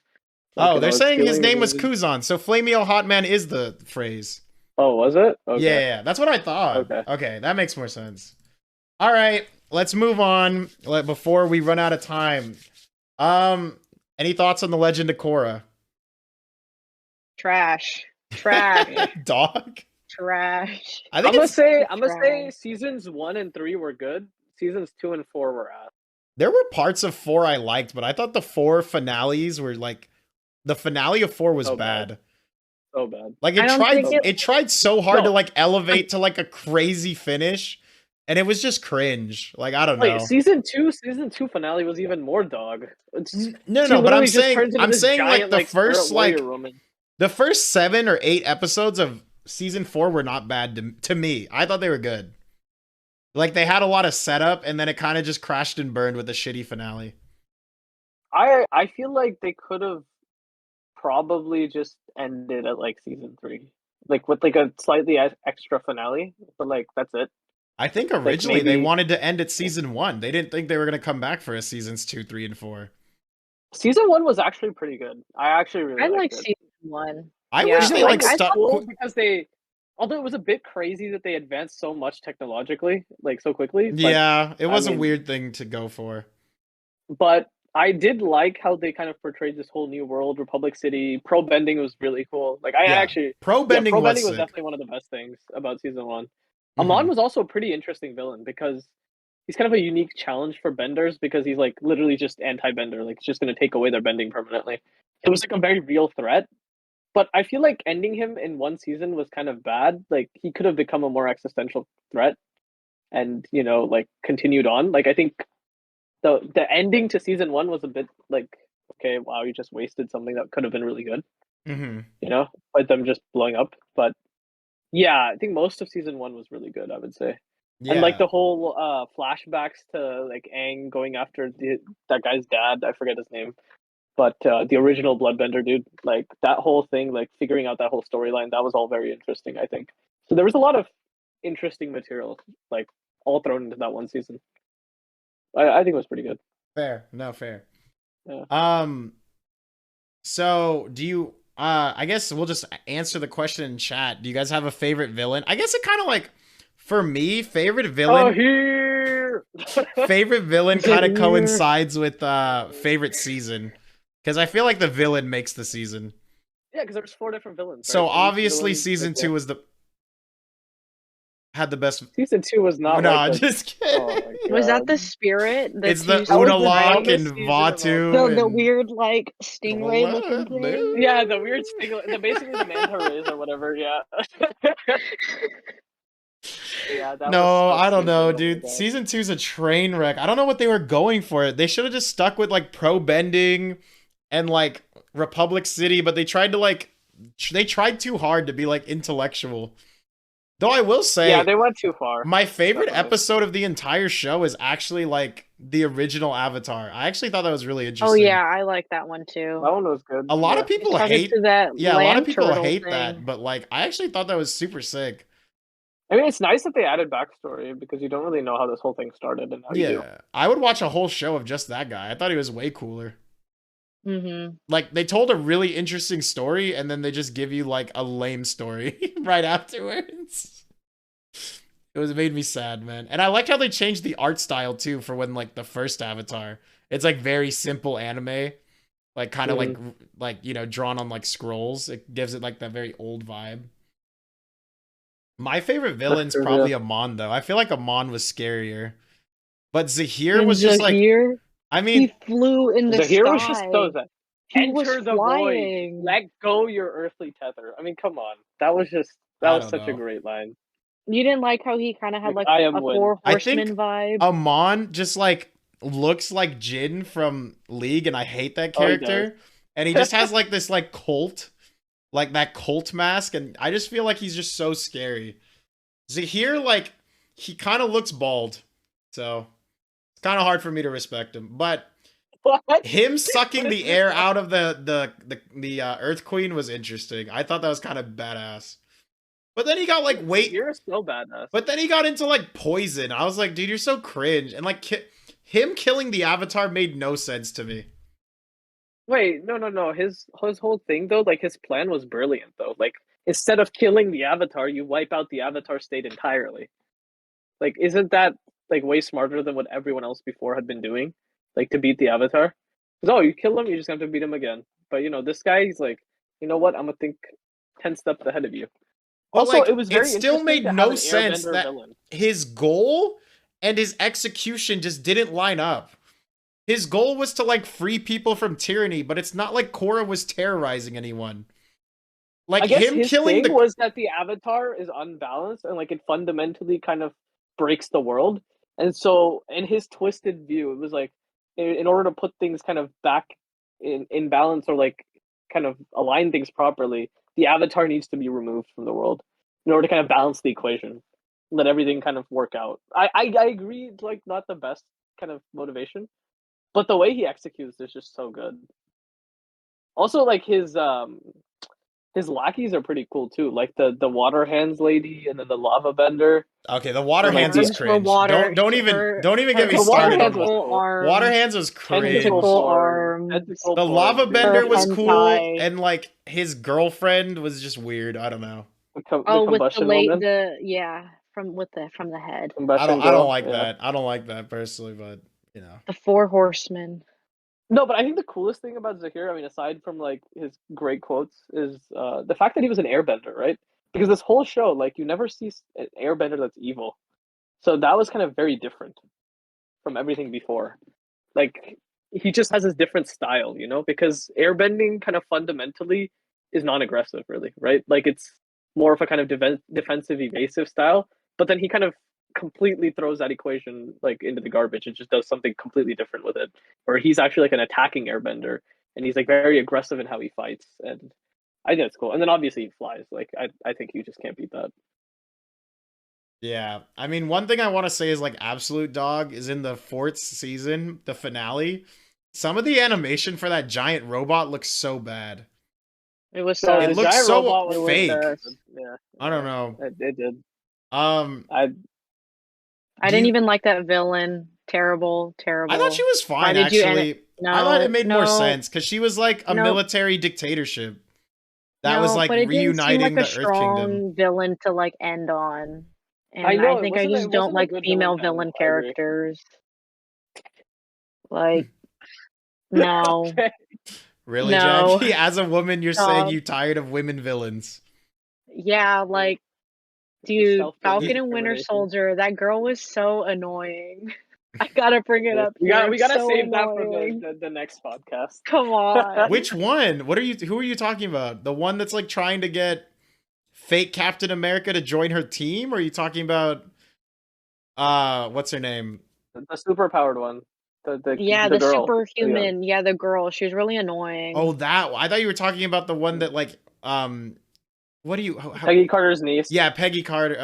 Like, Oh, you they're know, saying his stealing name was the- Kuzan, so Flameo Hot Man is the phrase. Oh, was it? Okay. Yeah, that's what I thought. Okay, that makes more sense. All right, let's move on before we run out of time. Any thoughts on the Legend of Korra? Trash. Dog? Trash. I think I'm it's, gonna say seasons 1 and 3 were good. Seasons 2 and 4 were ass. there were parts of 4 I liked, but I thought the 4 finales were like the finale of 4 was So bad. bad. So bad. Like I don't think it tried so hard to No. like elevate to like a crazy finish, and it was just cringe. Like I don't know. Wait, season two finale was even more dog. No, but I'm saying like the first like woman. the first 7 or 8 episodes of season 4 were not bad to me. I thought they were good. Like they had a lot of setup, and then it kind of just crashed and burned with a shitty finale. I feel like they could have probably just ended at like season 3, like with like a slightly extra finale, but like that's it. I think originally they maybe- wanted to end at season 1. They didn't think they were going to come back for a seasons 2, 3, and 4. Season 1 was actually pretty good. I actually really I liked like it. season 1. I Yeah. wish they Season like 1 was stuck. cool because although it was a bit crazy that they advanced so much technologically, like so quickly. But, Yeah, it was I a mean- weird thing to go for. but I did like how they kind of portrayed this whole new world, Republic City. Pro bending was really cool. Like I Yeah. actually Pro bending pro was bending was sick. definitely one of the best things about season 1. Mhm. Amon was also a pretty interesting villain because he's kind of a unique challenge for benders because he's like literally just anti-bender, like it's just going to take away their bending permanently. It was like a very real threat, but I feel like ending him in one season was kind of bad. Like he could have become a more existential threat and, you know, like continued on. Like I think the ending to season 1 was a bit like, okay, wow, you just wasted something that could have been really good, Mm-hmm. you know, by them just blowing up. But yeah, I think most of season 1 was really good, I would say. And like Yeah. the whole flashbacks to like Aang going after that guy's dad, I forget his name, but the original Bloodbender dude, like that whole thing, like figuring out that whole storyline, that was all very interesting, I think. So there was a lot of interesting material, like all thrown into that one season. I think it was pretty good. Fair. No, fair. Yeah. So do you I guess we'll just answer the question in chat. Do you guys have a favorite villain? I guess it kind of like, for me, favorite villain. Oh, here. Favorite villain kind of Here. coincides with favorite season, because I feel like the villain makes the season. Yeah, because there's 4 different villains. So right? obviously Villain, season like, 2 was had the best. Season 2 was not. No, like just kidding. Oh my Was that God. the spirit? It's the That was the Unalaq dumbest and season of Vatu. all The and- weird like stingray looking thing. Yeah, the weird thing, basically the manta rays or whatever. Yeah. Yeah. That No, was I don't know, stupid. Oh my dude. God. Season 2's a train wreck. I don't know what they were going for. They should have just stuck with like pro bending and like Republic City, but they tried to like they tried too hard to be like intellectual. Though I will say, Yeah, they went too far. my favorite Definitely. episode of the entire show is actually like the original Avatar. I actually thought that was really Oh interesting. yeah, I like that one too. That one was good. A lot Yeah. of people Talking hate to that Yeah, a lot of land people turtle hate thing. that, but like I actually thought that was super sick. I mean, it's nice that they added backstory because you don't really know how this whole thing started and how you do. Yeah. I would watch a whole show of just that guy. I thought he was way cooler. Mm-hmm. Like they told a really interesting story and then they just give you like a lame story right afterwards. It made me sad, man. And I liked how they changed the art style too for when like the first Avatar. It's like very simple anime, like kind of like you know, drawn on like scrolls. It gives it like that very old vibe. My favorite villain's true, probably Amon though. I feel like Amon was scarier. But Zahir was just like, Zahir, I mean, he flew in the Zahir sky. was just so that. He was Enter the flying. void. Let go your earthly tether. I mean, come on. That was I was don't such a know. great line. You didn't like how he kind of had Like, like I a am Win. Four I think Horsemen vibe. Amon just like looks like Jin from League, and I hate that Oh, he character. And he just has like this like cult, like that cult mask, and I just feel like he's just so scary. Zahir, like, he kind of looks bald, so it's kind of hard for me to respect him. But What? him sucking the air out of the Earth Queen was interesting. I thought that was kind of badass. But then he got like You're so badass. But then he got into like poison. I was like, dude, you're so cringe. And like him killing the Avatar made no sense to me. Wait, no. His whole thing though, like his plan was brilliant though. Like instead of killing the Avatar, you wipe out the Avatar state entirely. Like, isn't that like way smarter than what everyone else before had been doing? Like to beat the Avatar? Because you kill him, you just have to beat him again. But this guy, he's like, you know what? I'm gonna think 10 steps ahead of you. But Also, like, it was very still interesting made to have no an sense airbender that villain. his goal and his execution just didn't line up. His goal was to like free people from tyranny, but it's not like Korra was terrorizing anyone. Like I guess him his killing thing was that the Avatar is unbalanced and like it fundamentally kind of breaks the world. And so, in his twisted view, it was like in order to put things kind of back in balance or like kind of align things properly, the Avatar needs to be removed from the world in order to kind of balance the equation, let everything kind of work out. I agree, it's like not the best kind of motivation, but the way he executes is just so good. Also, like his lackeys are pretty cool too, like the water hands lady and then the lava bender. Okay, the water Her hands is arms were cringe. water- Don't even her- get me her started on water hands was Tentacle cool. arms, water hands was cringe. Tentacle arms. Tentacle The form, lava dude. bender Her was cool, hentai. and like his girlfriend was just weird. I don't know. The Oh, with the combustion late woman. from the head. Combustion I don't girl, like yeah. that. I don't like that personally, but you know. The Four Horsemen. No, but I think the coolest thing about Zahir, I mean, aside from like his great quotes, is the fact that he was an airbender, right? Because this whole show, like, you never see an airbender that's evil. So that was kind of very different from everything before. Like, he just has his different style, because airbending kind of fundamentally is non-aggressive, really, right? Like, it's more of a kind of defensive, evasive style. But then he kind of completely throws that equation like into the garbage and just does something completely different with it, where he's actually like an attacking airbender and he's like very aggressive in how he fights, and I think it's cool. And then obviously he flies. Like I think you just can't beat that. Yeah, I mean, one thing I want to say is like Absolute Dog is in the 4th season, the finale. Some of the animation for that giant robot looks so bad. It was So It the sus. looks giant so robot It was was fake. sus. yeah, I don't know. it did. Um, I I do didn't you? even like that villain. Terrible, I thought she terrible. was Why fine did you end it? actually. I thought it made more No, sense because she was like a no, military dictatorship that was no. like But it didn't seem like reuniting a the Earth Kingdom. strong villain to like end on. I And I know think I it just don't wasn't a like good villain female to end. villain I agree. characters. Like, no, Okay. Really, no. Jackie? As a woman, you're saying Stop. you tired of women villains. Yeah, like, It's the dude, self-fulfilling Falcon and Winter discrimination. Soldier, that girl was so annoying. I gotta bring it up We here. gotta So save that for annoying. the next podcast. Come on. Which one? What are you? Who are you talking about? The one that's like trying to get fake Captain America to join her team? Or are you talking about what's her name? The superpowered one. Yeah, The the girl. superhuman. Yeah, the girl. She was really annoying. Oh, that I thought you were talking about the one that like what do you Peggy Carter's niece. yeah, Peggy Carter,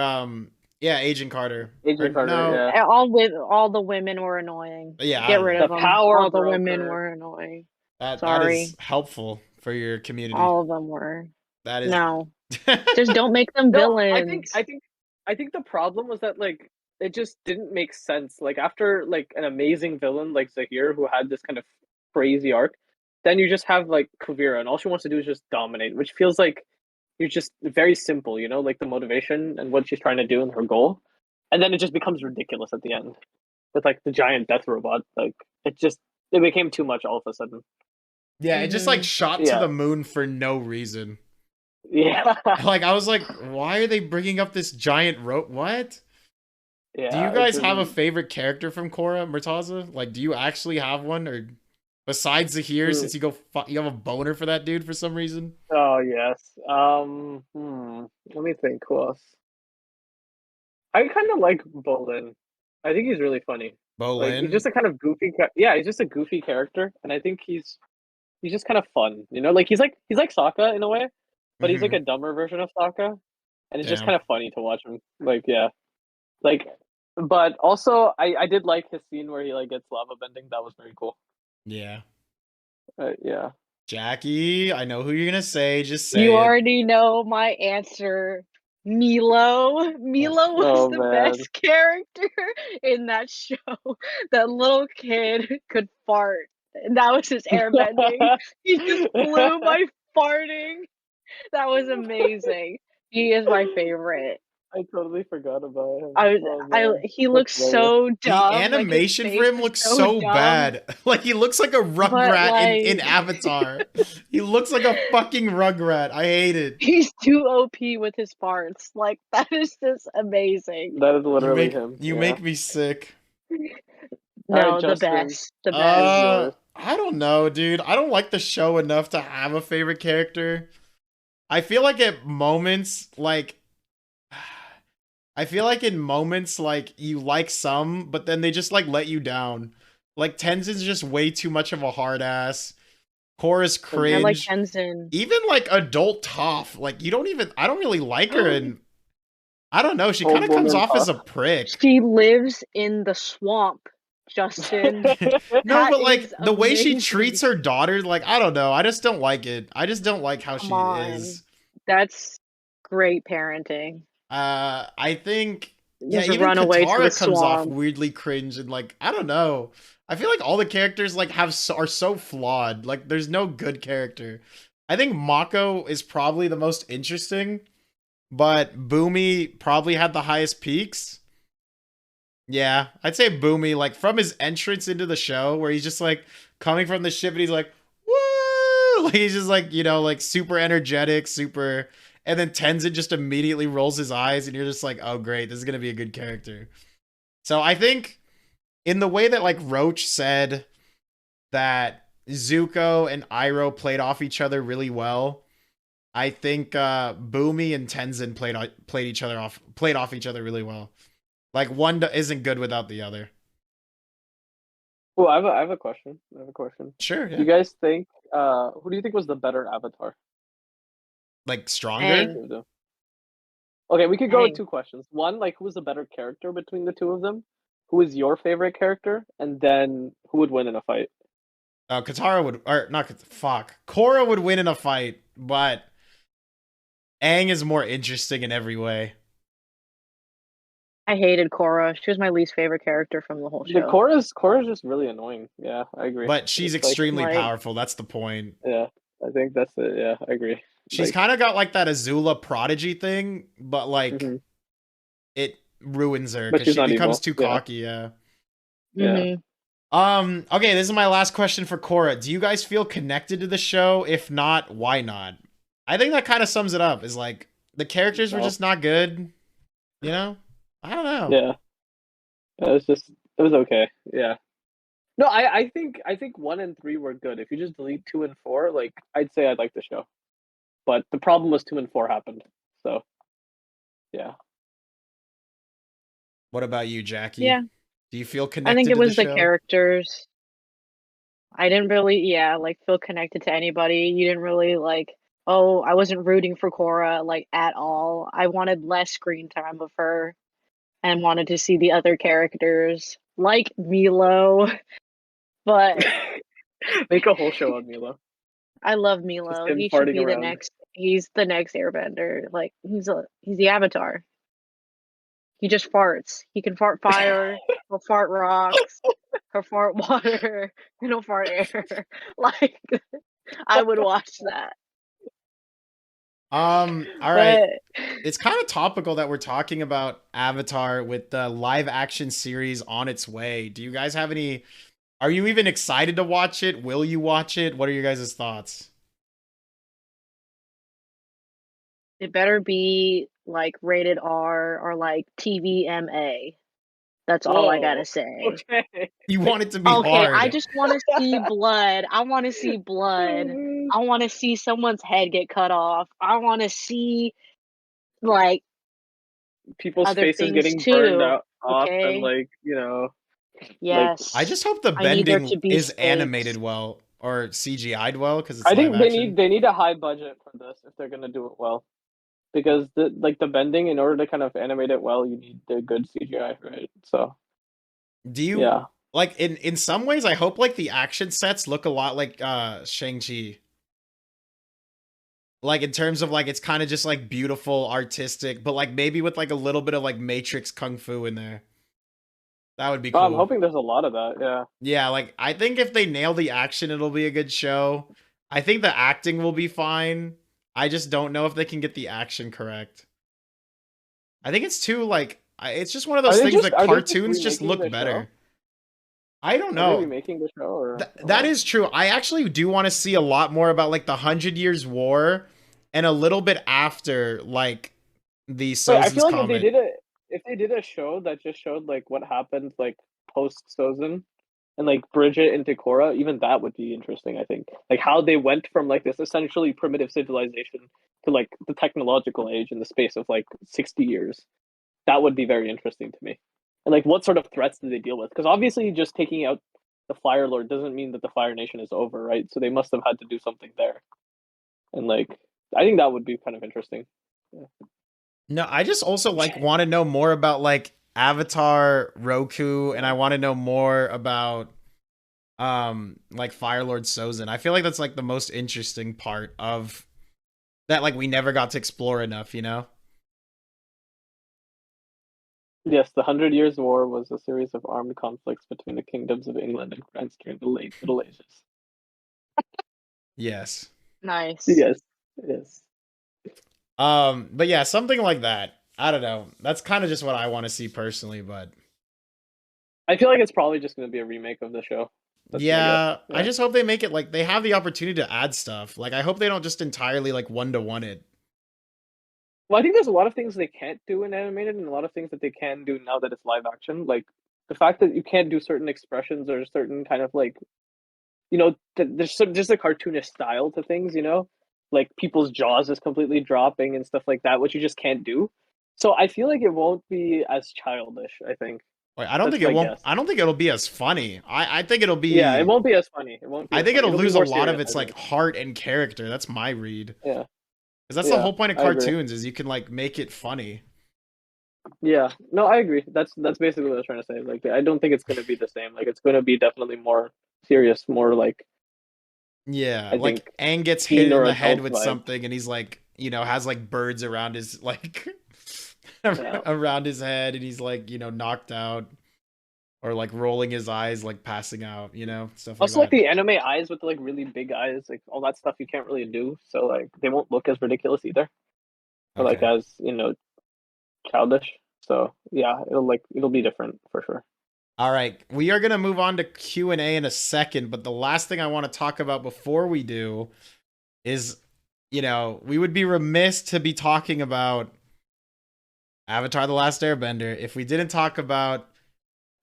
yeah, Agent Carter. Agent Carter, no, yeah. All the women were annoying. yeah, I Get don't rid know. of The them. power All the women broker. were annoying. That Sorry. is helpful for your community. All of them were. That is No. Just don't make them No, villains. I think the problem was that like it just didn't make sense. Like after like an amazing villain like Zahir who had this kind of crazy arc, then you just have like Kuvira and all she wants to do is just dominate, which feels like you're just very simple, you know, like the motivation and what she's trying to do and her goal. And then it just becomes ridiculous at the end. With like the giant death robot. Like it became too much all of a sudden. Yeah, it just like shot to Yeah. the moon for no reason. Yeah. Like I was like, why are they bringing up this giant rope? What? Yeah. Do you guys have a favorite character from Korra, Murtaza? Like, do you actually have one, or besides Zahir, since you you have a boner for that dude for some reason? Oh yes. Let me think. Who else? I kind of like Bolin. I think he's really funny. Like he's Bolin? just a kind of goofy. Yeah, he's just a goofy character, and I think he's just kind of fun. You know, like he's like Sokka in a way, but he's like a dumber version of Sokka, and it's just Damn. kind of funny to watch him. Like yeah, like. But also, I did like his scene where he like gets lava bending. That was very cool. Yeah. Yeah. Jackie, I know who you're gonna say. Just say You it. already know my answer. Milo. Milo was Oh, the man. best character in that show. That little kid could fart. And that was his airbending. He just flew by farting. That was amazing. He is my favorite. I totally forgot about him. He looks so The dumb. animation like, for him looks so dumb. bad. Like he looks like a rugrat like- in Avatar. He looks like a fucking rugrat. I hate it. He's too OP with his farts. Like that is just amazing. That is literally him. You yeah. make me sick. No, Alright, the Justin. best. The best. I don't know, dude. I don't like the show enough to have a favorite character. I feel like at moments, like you like some, but then they just like let you down. Like Tenzin's just way too much of a hard ass. Korra's cringe. I like Tenzin. Even like adult Toph, like I don't really like her, and I don't know, she kind of comes off as a prick. She lives in the swamp, Justin. No, but like is the way she amazing. treats her daughter, like I don't know, I just don't like it. I just don't like how Come she on. is. That's great parenting. I think Just even run away to Katara the comes off swamp. weirdly cringe, and like I don't know. I feel like all the characters like are so flawed. Like there's no good character. I think Mako is probably the most interesting, but Boomy probably had the highest peaks. Yeah, I'd say Boomy, like from his entrance into the show where he's just like coming from the ship and he's like, woo! Like, he's just like, you know, like super energetic, super. And then Tenzin just immediately rolls his eyes and you're just like, oh, great, this is going to be a good character. So I think in the way that like Roach said that Zuko and Iroh played off each other really well, I think Boomy and Tenzin played off each other really well. Like one isn't good without the other. Well, I have a question. Sure. Yeah. Do you guys think who do you think was the better Avatar? Like stronger? Aang. Okay, we could go with Dang. 2 questions. One, like, who is the better character between the 2 of them? Who is your favorite character? And then who would win in a fight? Katara would, or not. Fuck, Korra would win in a fight, but Aang is more interesting in every way. I hated Korra. She was my least favorite character from the whole The show. Korra's just really annoying. Yeah, I agree. But she's It's like- extremely like- powerful. That's the point. yeah, I think that's it. Yeah, I agree. She's Like, kind of got like that Azula prodigy thing, but like Mhm. it ruins her But because she's she not becomes evil. too Yeah. cocky. Yeah. Yeah. Mhm. Okay, this is my last question for Korra. Do you guys feel connected to the show? If not, why not? I think that kind of sums it up. Is like the characters were No. just not good. You know? I don't know. Yeah. It was okay. Yeah. No, I think 1 and 3 were good. If you just delete 2 and 4, like, I'd say I'd like the show. But the problem was 2 and 4 happened. So, yeah. What about you, Jackie? Yeah. Do you feel connected? I think it to was the the show? characters. I didn't really, like, feel connected to anybody. You didn't really, like, oh, I wasn't rooting for Korra, like, at all. I wanted less screen time of her and wanted to see the other characters, like Milo. But Make a whole show on Milo. I love Milo. him He should farting be around. he's the next airbender. Like, he's the Avatar. He just farts. He can fart fire, he'll fart rocks, he'll fart water, and he'll fart air. Like, I would watch that. All right. But It's kind of topical that we're talking about Avatar with the live action series on its way. Do you guys have any? Are you even excited to watch it? Will you watch it? What are your guys' thoughts? it better be like rated R or like TVMA. That's all I gotta Whoa. say. Okay. You want it to be Okay, hard. I just want to see blood. I want to see blood. I want to see someone's head get cut off. I want to see like People's other faces things getting too, burned off okay? and, like, you know. yes. I just hope the I need there bending to be is stakes. animated well or CGI'd well because it's I think live they action. need a high budget for this if they're gonna do it well. Because the bending, in order to kind of animate it well, you need the good CGI, right? So Do you yeah. like in some ways? I hope like the action sets look a lot like Shang-Chi. Like in terms of like it's kind of just like beautiful, artistic, but like maybe with like a little bit of like Matrix kung fu in there. That would be cool. I'm hoping there's a lot of that. Yeah. Yeah, like I think if they nail the action, it'll be a good show. I think the acting will be fine. I just don't know if they can get the action correct. I think it's too like it's just one of those Are they things just- that are they just cartoons just remaking look the better. show? I don't Are they know. remaking the show or That is true. I actually do want to see a lot more about like the 100 Years War and a little bit after like the Wait, Sozin's I feel like Comet. if they did a show that just showed like what happened like post Sozin and like bridge it into Korra, even that would be interesting, I think. Like how they went from like this essentially primitive civilization to like the technological age in the space of like 60 years. That would be very interesting to me. And like what sort of threats do they deal with? Because obviously just taking out the Fire Lord doesn't mean that the Fire Nation is over, right? So they must have had to do something there. And like I think that would be kind of interesting. No, I just also like want to know more about like Avatar, Roku, and I want to know more about like Fire Lord Sozin. I feel like that's like the most interesting part of that like we never got to explore enough, you know? Yes, the 100 Years' War was a series of armed conflicts between the kingdoms of England and France during the late Middle Ages. Yes. Nice. Yes. But yeah, something like that. I don't know. That's kind of just what I want to see personally, but I feel like it's probably just going to be a remake of the show. That's my yeah, guess. I just hope they make it like they have the opportunity to add stuff. Like I hope they don't just entirely like one-to-one it. Well, I think there's a lot of things they can't do in animated and a lot of things that they can do now that it's live action. Like the fact that you can't do certain expressions or certain kind of like, you know, there's just a cartoonish style to things, you know? Like people's jaws is completely dropping and stuff like that, which you just can't do. So I feel like it won't be as childish, I think. Wait, I don't That's think it my won't. guess. I don't think it'll be as funny. I think it'll be. Yeah, it won't be as funny. It won't be I as think funny. it'll be lose a more lot of serious, its I like think. heart and character. That's my read. Yeah. Because that's the whole point of I agree. cartoons is you can like make it funny. Yeah, no, I agree. That's basically what I was trying to say. Like, I don't think it's gonna be the same. Like, it's gonna be definitely more serious, more like Yeah, I like think Aang gets teen hit in or the head adult with vibe. something, and he's like, has like birds around his like Yeah. around his head, and he's like, knocked out or like rolling his eyes, like passing out, stuff like Also, like that. the anime eyes with the, like really big eyes, like all that stuff you can't really do. So like they won't look as ridiculous either, or like Okay. as childish. So yeah, it'll be different for sure. All right, we are gonna move on to Q&A in a second, but the last thing I want to talk about before we do is, we would be remiss to be talking about Avatar: The Last Airbender if we didn't talk about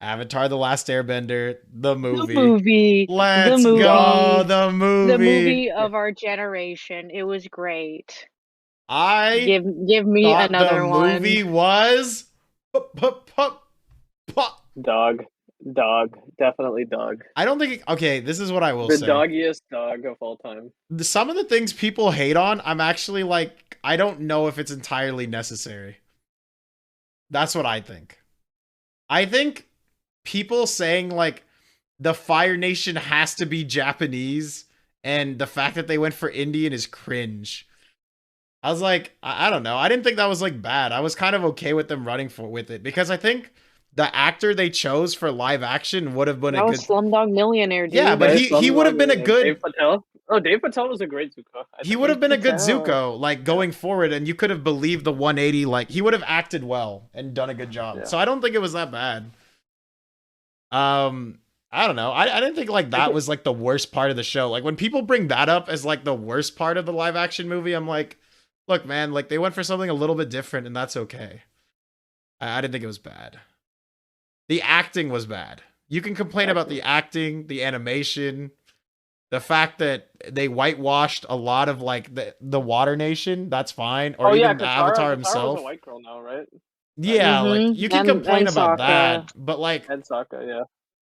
Avatar: The Last Airbender, the movie. The movie. Let's the movie. go, the movie. The movie of our generation. It was great. I Give me thought another the one. movie was Dog, definitely dog. I don't think okay, this is what I will The say. doggiest dog of all time. Some of the things people hate on, I'm actually like, I don't know if it's entirely necessary. That's what I think. I think people saying like the Fire Nation has to be Japanese and the fact that they went for Indian is cringe. I was like, I don't know. I didn't think that was like bad. I was kind of okay with them running with it because I think the actor they chose for live action would have been that a was good Slumdog Millionaire, dude. Yeah, but he would have been a good Dave Patel. Oh, Dave Patel was a great Zuko. He would have been a good Patel. Zuko, like going forward, and you could have believed the 180. Like he would have acted well and done a good job. Yeah. So I don't think it was that bad. I don't know. I didn't think like that was like the worst part of the show. Like when people bring that up as like the worst part of the live action movie, I'm like, look, man, like they went for something a little bit different, and that's okay. I didn't think it was bad. The acting was bad. You can complain about the acting, the animation, the fact that they whitewashed a lot of like the Water Nation. That's fine. Or even Katara, Avatar Katara himself. was a white girl now, right? Yeah, like you can complain and about Sokka. that, but like And Sokka, yeah.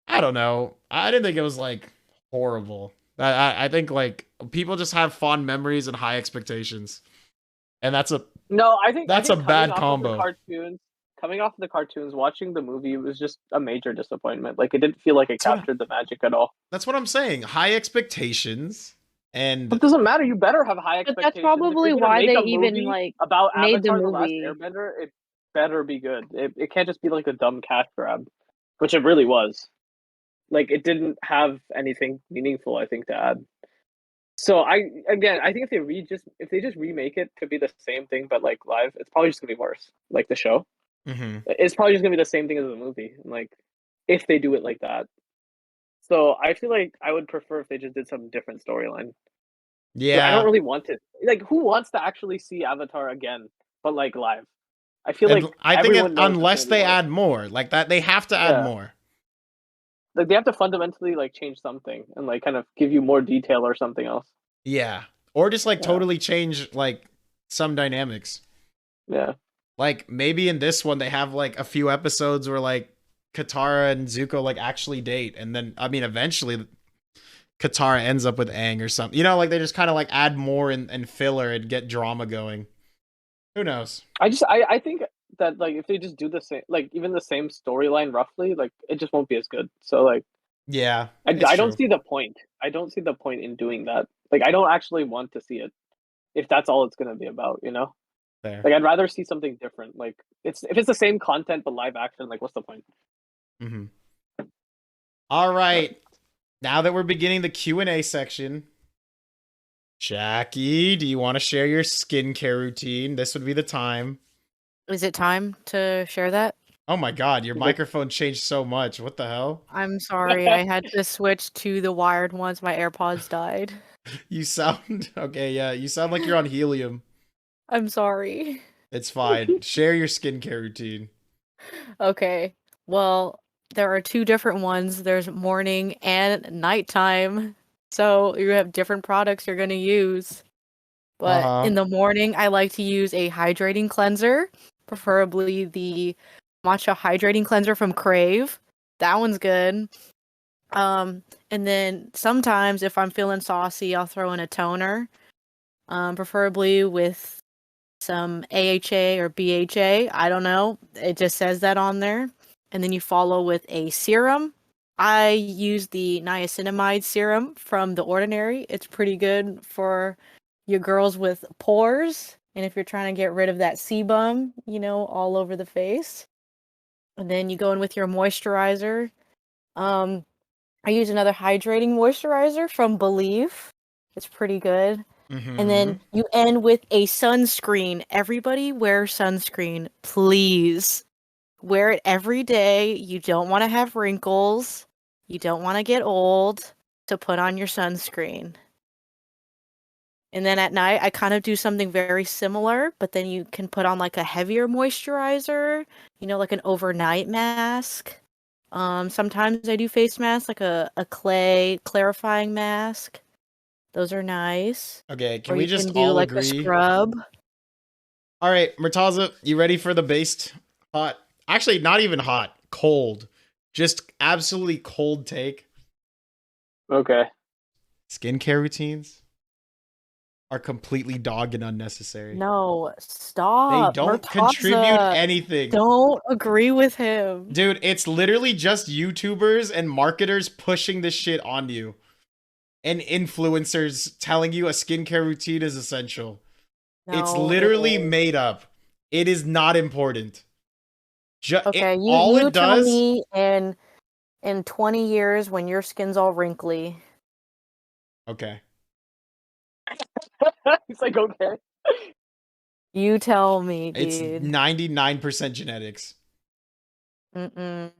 I don't know. I didn't think it was like horrible. I think like people just have fond memories and high expectations, and that's a bad combo. Coming off of the cartoons, watching the movie was just a major disappointment. Like it didn't feel like it captured the magic at all. That's what I'm saying. High expectations, and it doesn't matter. You better have high expectations. But that's probably why they even like about made Avatar: the The Last movie. Airbender. It better be good. It can't just be like a dumb cash grab, which it really was. Like it didn't have anything meaningful, I think, to add. So I think if they just remake it to be the same thing but like live, it's probably just gonna be worse. Like the show, it's probably just gonna be the same thing as the movie. Like if they do it like that, so I feel like I would prefer if they just did some different storyline. Yeah, I don't really want it. Like who wants to actually see Avatar again, but like live? I feel like I think unless they add more like that, they have to add more. Like they have to fundamentally like change something and like kind of give you more detail or something else. Yeah. Or just like totally change like some dynamics. Yeah. Like maybe in this one they have like a few episodes where like Katara and Zuko like actually date, and then I mean eventually Katara ends up with Aang or something. You know, like they just kind of like add more and filler and get drama going. Who knows? I think that like if they just do the same, like even the same storyline roughly, like it just won't be as good. So like yeah, I don't see the point. I don't see the point in doing that. Like I don't actually want to see it if that's all it's gonna be about, you know? Fair. Like I'd rather see something different. Like if it's the same content but live action, like what's the point? All right. Now that we're beginning the Q&A section, Jackie, do you want to share your skincare routine? This would be the time. Is it time to share that? Oh my god, your microphone changed so much. What the hell? I'm sorry, I had to switch to the wired ones. My AirPods died. You sound... Okay, yeah, you sound like you're on helium. I'm sorry. It's fine. Share your skincare routine. Okay, well, there are two different ones. There's morning and nighttime. So you have different products you're going to use. But in the morning, I like to use a hydrating cleanser, preferably the matcha hydrating cleanser from Crave. That one's good. And then sometimes if I'm feeling saucy, I'll throw in a toner. preferably with some AHA or BHA. I don't know. It just says that on there. And then you follow with a serum. I use the niacinamide serum from The Ordinary. It's pretty good for your girls with pores. And if you're trying to get rid of that sebum, all over the face. And then you go in with your moisturizer. I use another hydrating moisturizer from Believe. It's pretty good. And then you end with a sunscreen. Everybody wear sunscreen, please. Wear it every day. You don't want to have wrinkles. You don't want to get old. So put on your sunscreen. And then at night, I kind of do something very similar, but then you can put on like a heavier moisturizer, like an overnight mask. Sometimes I do face masks, like a clay clarifying mask. Those are nice. Okay, can or we you just can do all like agree? a scrub. All right, Murtaza, you ready for the based hot? Actually, not even hot, cold. Just absolutely cold take. Okay. Skincare routines are completely dog and unnecessary. No, stop. They don't Murtaza, contribute anything. Don't agree with him. Dude, it's literally just YouTubers and marketers pushing this shit on you. And influencers telling you a skincare routine is essential. It's No, literally it is. made up. It is not important. Okay, all you it tell does. me in 20 years when your skin's all wrinkly. Okay. It's like, okay. You tell me, It's dude. 99% genetics. No,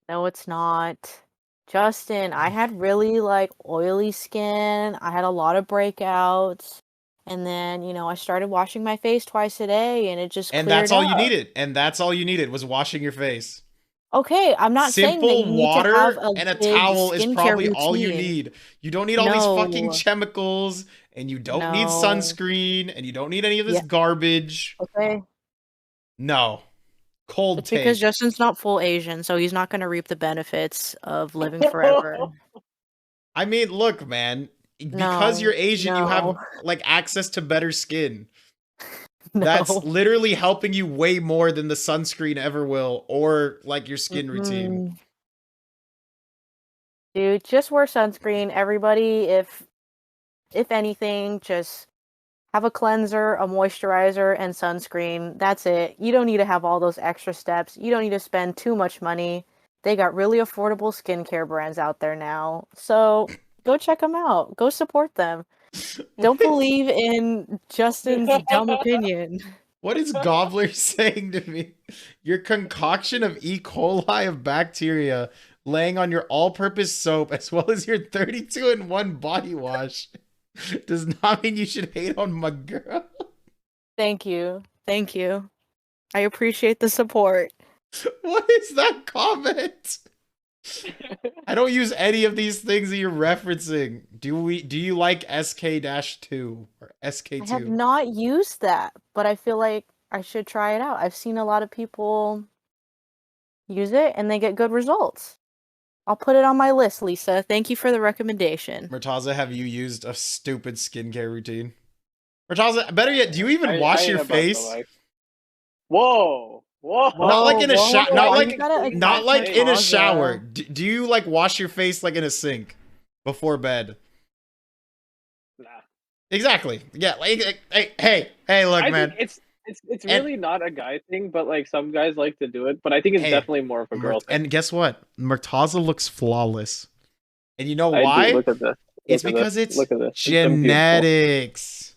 it's not. Justin, I had really oily skin. I had a lot of breakouts. And then, I started washing my face twice a day and it just And cleared that's all you up. needed. And that's all you needed was washing your face. Okay, I'm not saying that Simple you need to water have a and a big towel is skincare probably all you routine. need. You don't need all these fucking chemicals, and you don't need No. sunscreen, and you don't need any of this garbage. Okay. No. Cold It's take. because Justin's not full Asian, so he's not going to reap the benefits of living forever. I mean, look, man. Because No, you're Asian, you have no. access to better skin. No. That's literally helping you way more than the sunscreen ever will, or your skin routine. Dude, just wear sunscreen. Everybody, if anything, just have a cleanser, a moisturizer, and sunscreen. That's it. You don't need to have all those extra steps. You don't need to spend too much money. They got really affordable skincare brands out there now. So go check them out. Go support them. Don't believe in Justin's dumb opinion. What is Gobbler saying to me? Your concoction of E. coli of bacteria laying on your all-purpose soap as well as your 32-in-1 body wash does not mean you should hate on my girl. Thank you. Thank you. I appreciate the support. What is that comment? I don't use any of these things that you're referencing. Do you like SK-2 or SK2? I have not used that, but I feel like I should try it out. I've seen a lot of people use it and they get good results. I'll put it on my list, Lisa. Thank you for the recommendation. Murtaza, have you used a stupid skincare routine? Murtaza, better yet, do you even wash your face? Whoa. Not like in a shower. Not like in a Murtaza. shower. Do you wash your face in a sink before bed? Nah. Exactly. Yeah. Hey, look, I man. think it's really not a guy thing, but some guys like to do it. But I think it's definitely more of a girl thing. And guess what? Murtaza looks flawless. And you know I why? do. Look at this. It's because it's Look at this. genetics.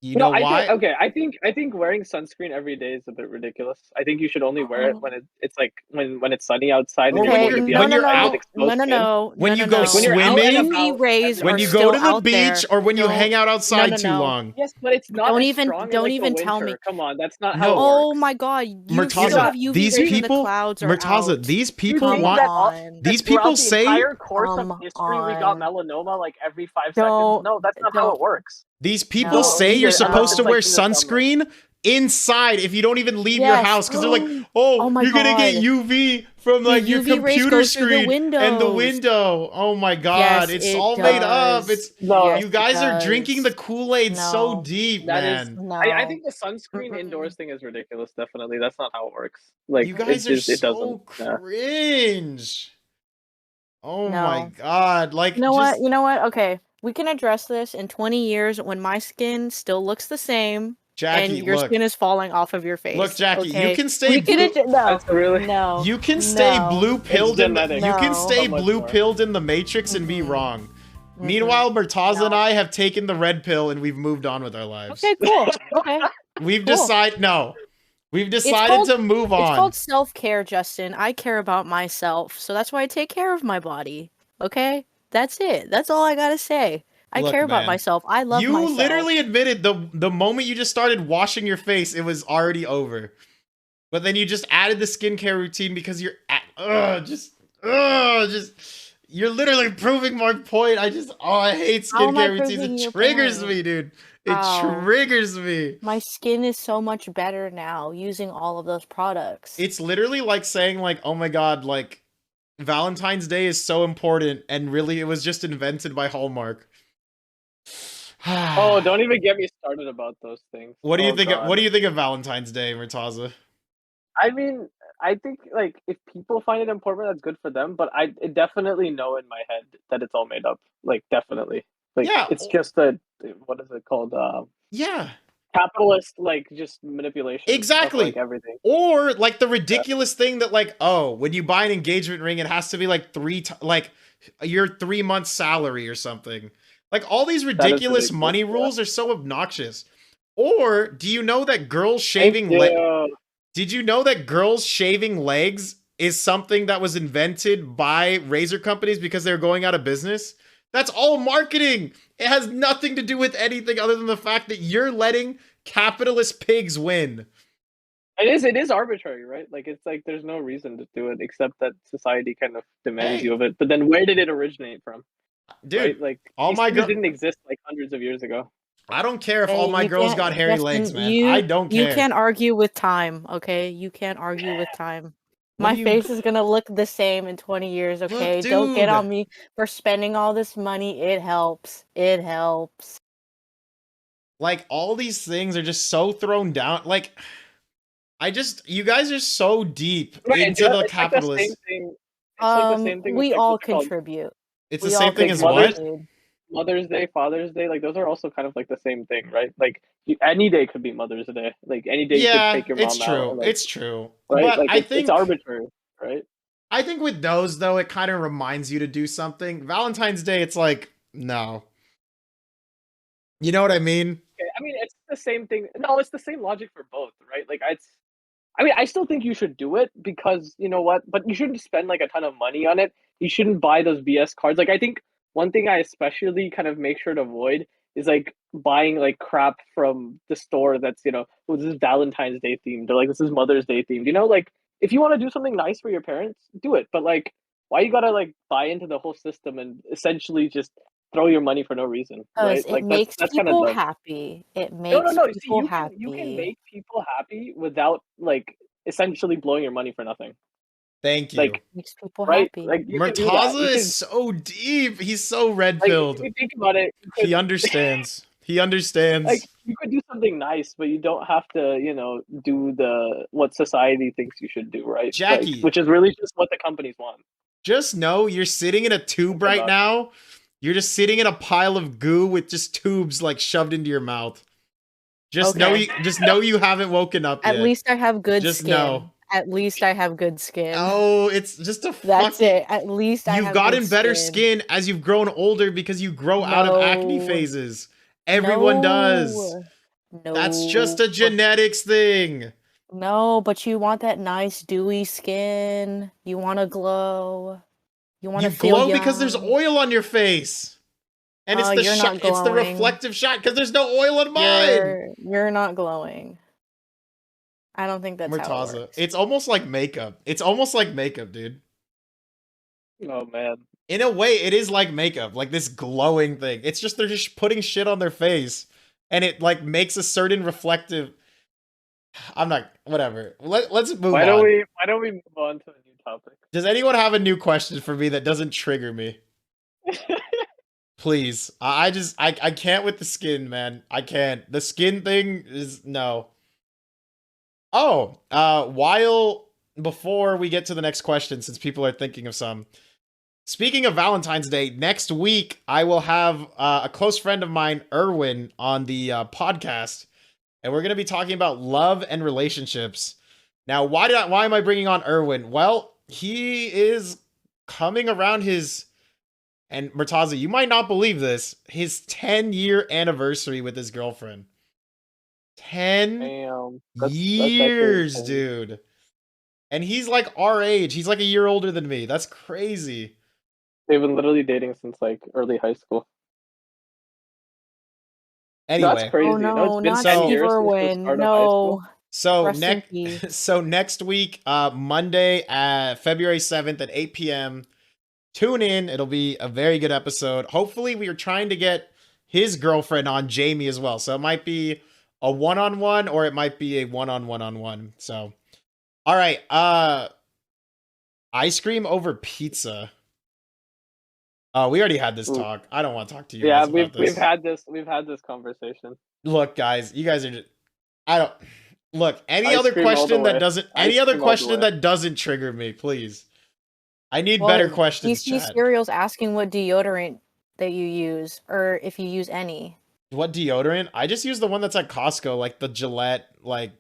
You know why? I think wearing sunscreen every day is a bit ridiculous. I think you should only wear it when it's when it's sunny outside. Or and when you're out. When you go swimming, when you go to the beach, or when you hang out outside too long. Yes, but it's not. Don't even tell me. Come on, that's not how. Oh my God, Murtaza, these people. Murtaza, these people want. These people say. The entire course of history, we got melanoma every 5 seconds. No, that's not how it works. These people say you're supposed to wear sunscreen inside if you don't even leave your Yes. house, because they're like, Oh my you're gonna get God. UV from The like your UV rays computer go through the screen and the windows. window. Oh my God, Yes, it's it all made up. does. It's No, Yes, you it guys are drinking the does. Kool-Aid so No. deep, that is. man. I No. think the sunscreen Mm-mm. indoors thing is ridiculous. Definitely, that's not how it works. Like You it guys are just it doesn't. so Yeah. cringe. Oh my No. God, like You know just what? You know what? Okay. We can address this in 20 years when my skin still looks the same Jackie, and your look. skin is falling off of your face. Look, Jackie, you okay? can stay We can blue. no. That's really. No. You can stay no. blue pilled in the, genetic. you can No. stay So much blue more. pilled in the Matrix and be Mhm. wrong. Mhm. Meanwhile, Murtaza and No. I have taken the red pill and we've moved on with our lives. Okay, cool. Okay. We've cool. decided no. We've It's decided called to move It's on. called self-care, Justin. I care about myself, so that's why I take care of my body. Okay? That's it. That's all I got to say. I Look, care about man, myself. I love you myself. literally admitted the moment you just started washing your face, it was already over. But then you just added the skincare routine because you're just you're literally proving my point. I hate How am I skincare routines. proving It your triggers point? me, dude. It How? triggers me. My skin is so much better now using all of those products. It's literally like saying like, "Oh my God, like Valentine's Day is so important," and really it was just invented by Hallmark. Oh, don't even get me started about those things. What do you Oh, think? God. What do you think of Valentine's Day, Murtaza? I mean, I think like if people find it important, that's good for them. But I definitely know in my head that it's all made up. Like definitely, like Yeah. it's just a what is it called? Yeah. Capitalist like just manipulation. Exactly. Of, like everything. Or like the ridiculous thing that like, oh, when you buy an engagement ring, it has to be like like your 3 months salary or something. Like all these ridiculous money rules are so obnoxious. Or do you know that girls shaving Did you know that girls shaving legs is something that was invented by razor companies because they're going out of business? That's all marketing. It has nothing to do with anything other than the fact that you're letting capitalist pigs win. It is arbitrary, right? Like it's like there's no reason to do it except that society kind of demands you of it. But then where did it originate from? Dude, right? Like all my girls didn't exist like hundreds of years ago. I don't care if Hey, all my you girls can't- got hairy Justin, legs, man. you- I don't care. You can't argue with time, okay? You can't argue with time. What My do you- face is gonna look the same in 20 years, okay? Don't get dude. on me for spending all this money. It helps. It helps. Like all these things are just so thrown down. Like you guys are so deep into the capitalist. Like the same thing. It's like the same thing. We with, like, all what's it called? contribute. It's We the all same thing as Mother's- what? Mother's Day, Father's Day, like those are also kind of like the same thing, right? Like any day could be Mother's Day. Like any day you Yeah, could take your mom it's out. true. and, like, It's true. right? But Like I think it's arbitrary, right? I think with those though, it kind of reminds you to do something. Valentine's Day, it's like no. You know what I mean? Okay, I mean, it's the same thing. No, it's the same logic for both, right? Like I mean, I still think you should do it because you know what? But you shouldn't spend like a ton of money on it. You shouldn't buy those BS cards. Like I think one thing I especially kind of make sure to avoid is like buying like crap from the store that's, you know, oh, this is Valentine's Day themed or like this is Mother's Day themed. You know, like if you want to do something nice for your parents, do it. But like why you gotta like buy into the whole system and essentially just throw your money for no reason, right? Because Like it makes that's kind people of happy. It makes no. See, people you happy. can make people happy without like essentially blowing your money for nothing. Thank you. Like Makes people right? happy. Like you can do that. Murtaza You can- is so deep. He's so red like, pilled. if you think about it, you could, He understands. He understands. like you could do something nice, but you don't have to, you know, do the what society thinks you should do, right? Jackie. Like, which is really just what the companies want. Just know you're sitting in a tube right about- now. You're just sitting in a pile of goo with just tubes like shoved into your mouth. Just know you haven't woken up yet. At least I have good Just skin. know. At least I have good skin. Oh, it's just a That's fucking... it. At least I You've have gotten good better skin as you've grown older because you grow out of acne No. phases. Everyone does. No. That's just a genetics thing. No, but you want that nice dewy skin. You want to glow. You want You to feel glow because there's young. oil on your face. And it's Oh, the you're not it's the glowing. reflective shot because there's no oil on mine. You're not glowing. I don't think that's how it Murtaza. works. It's almost like makeup. It's almost like makeup, dude. Oh man. In a way, it is like makeup, like this glowing thing. It's just they're just putting shit on their face, and it like makes a certain reflective. I'm not. Whatever. Let's move Why on. don't we move on to a new topic? Does anyone have a new question for me that doesn't trigger me? Please. I can't with the skin, man. I can't. The skin thing is no. Oh, while before we get to the next question, since people are thinking of some. Speaking of Valentine's Day, next week I will have a close friend of mine, Erwin, on the podcast, and we're going to be talking about love and relationships. Now, why am I bringing on Erwin? Well, he is coming around his, and Murtaza, you might not believe this, his 10-year anniversary with his girlfriend. 10 years, that's dude. And he's like our age. He's like a year older than me. That's crazy. They've been literally dating since like early high school. Anyway. That's crazy. Oh no, it's been not 10 Steve years since the Irwin. start of high school. No. So Rest in peace. next week, Monday at February 7th at 8 p.m. Tune in. It'll be a very good episode. Hopefully, we are trying to get his girlfriend on, Jamie, as well. So it might be a one-on-one or it might be a one-on-one-on-one. So, all right. Ice cream over pizza. Oh, we already had this talk. I don't want to talk to you. Yeah, guys about this. we've had this conversation. Look, guys, you guys are just, I don't look, any Ice other cream all the question that way. doesn't Ice any other cream all the question way. that doesn't trigger me, please. I need Well, better questions, DC chat. Cereal's asking what deodorant that you use, or if you use any. What deodorant? I just use the one that's at Costco, like the Gillette, like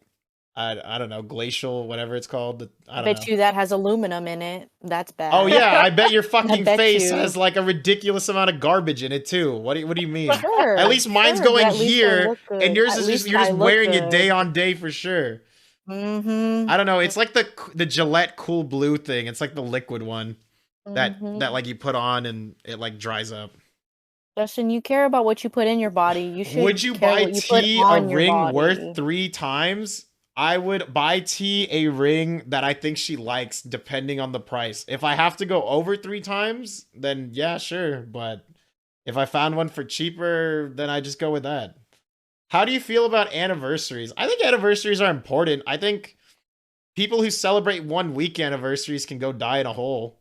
I don't know, glacial, whatever it's called. I don't know. Bet you that has aluminum in it. That's bad. Oh yeah, I bet your fucking bet face you. has like a ridiculous amount of garbage in it too. What do you mean? Sure, At least mine's sure, but going at least I here, look good. and yours At is just least you're I just look wearing it good. day on day for sure. Mm-hmm. I don't know. It's like the Gillette Cool Blue thing. It's like the liquid one that Mhm. like you put on and it like dries up. Justin, you care about what you put in your body. You should. Would you care buy what you put T a on your ring body. worth 3 times? I would buy T a ring that I think she likes, depending on the price. If I have to go over 3 times, then yeah, sure. But if I found one for cheaper, then I just go with that. How do you feel about anniversaries? I think anniversaries are important. I think people who celebrate 1 week anniversaries can go die in a hole.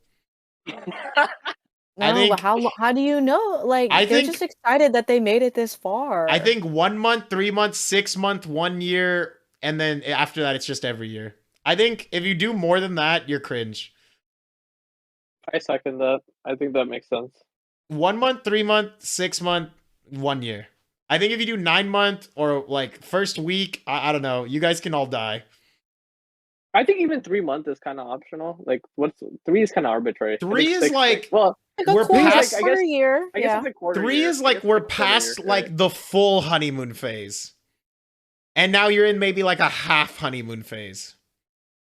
No, I think- but how do you know? Like, I they're think- just excited that they made it this far. I think 1 month, 3 months, 6 month, 1 year, and then after that, it's just every year. I think if you do more than that, you're cringe. I second that. I think that makes sense. 1 month, 3 month, 6 month, 1 year. I think if you do 9 month or like first week, I don't know. You guys can all die. I think even 3 months is kind of optional. Like, 3 is kind of arbitrary. I 3 think is 6 like- well, like a we're quarter, past- I quarter guess- year. I guess Yeah. it's a quarter. 3 year. is I like guess we're it's a quarter past year, like right? the full honeymoon phase. And now you're in maybe like a half honeymoon phase.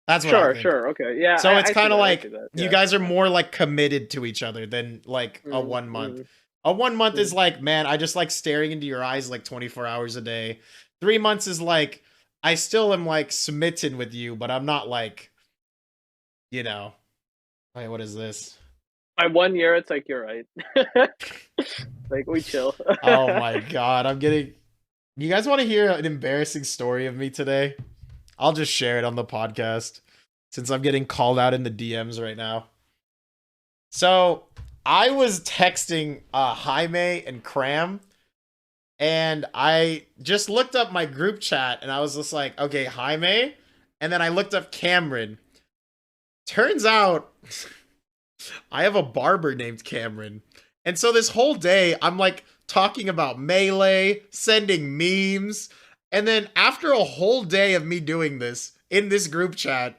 That's what I think. Sure, okay, yeah. So it's I see kind that, of I like see that, you yeah. guys are more like committed to each other than like a Mm, 1 month. mm. A 1 month is like, man, I just like staring into your eyes like 24 hours a day. 3 months is like, I still am like smitten with you, but I'm not like, you know. Wait, what is this? By 1 year, it's like you're right. Like, we chill. Oh my god, I'm getting. You guys want to hear an embarrassing story of me today? I'll just share it on the podcast since I'm getting called out in the DMs right now. So I was texting Jaime and Cram, and I just looked up my group chat, and I was just like, okay, Jaime, and then I looked up Cameron. Turns out I have a barber named Cameron. And so this whole day, I'm like talking about Melee, sending memes. And then after a whole day of me doing this in this group chat,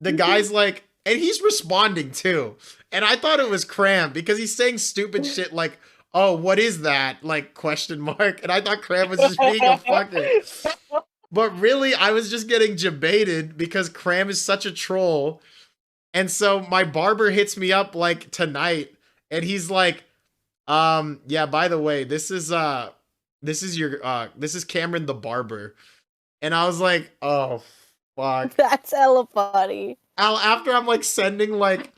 the guy's like, and he's responding too. And I thought it was Cram because he's saying stupid shit like, oh, what is that? Like, question mark. And I thought Cram was just being a fucker. But really, I was just getting debated because Cram is such a troll. And so my barber hits me up like tonight and he's like, yeah, by the way, this is Cameron the barber. And I was like, oh fuck. That's hella funny. After I'm like sending like,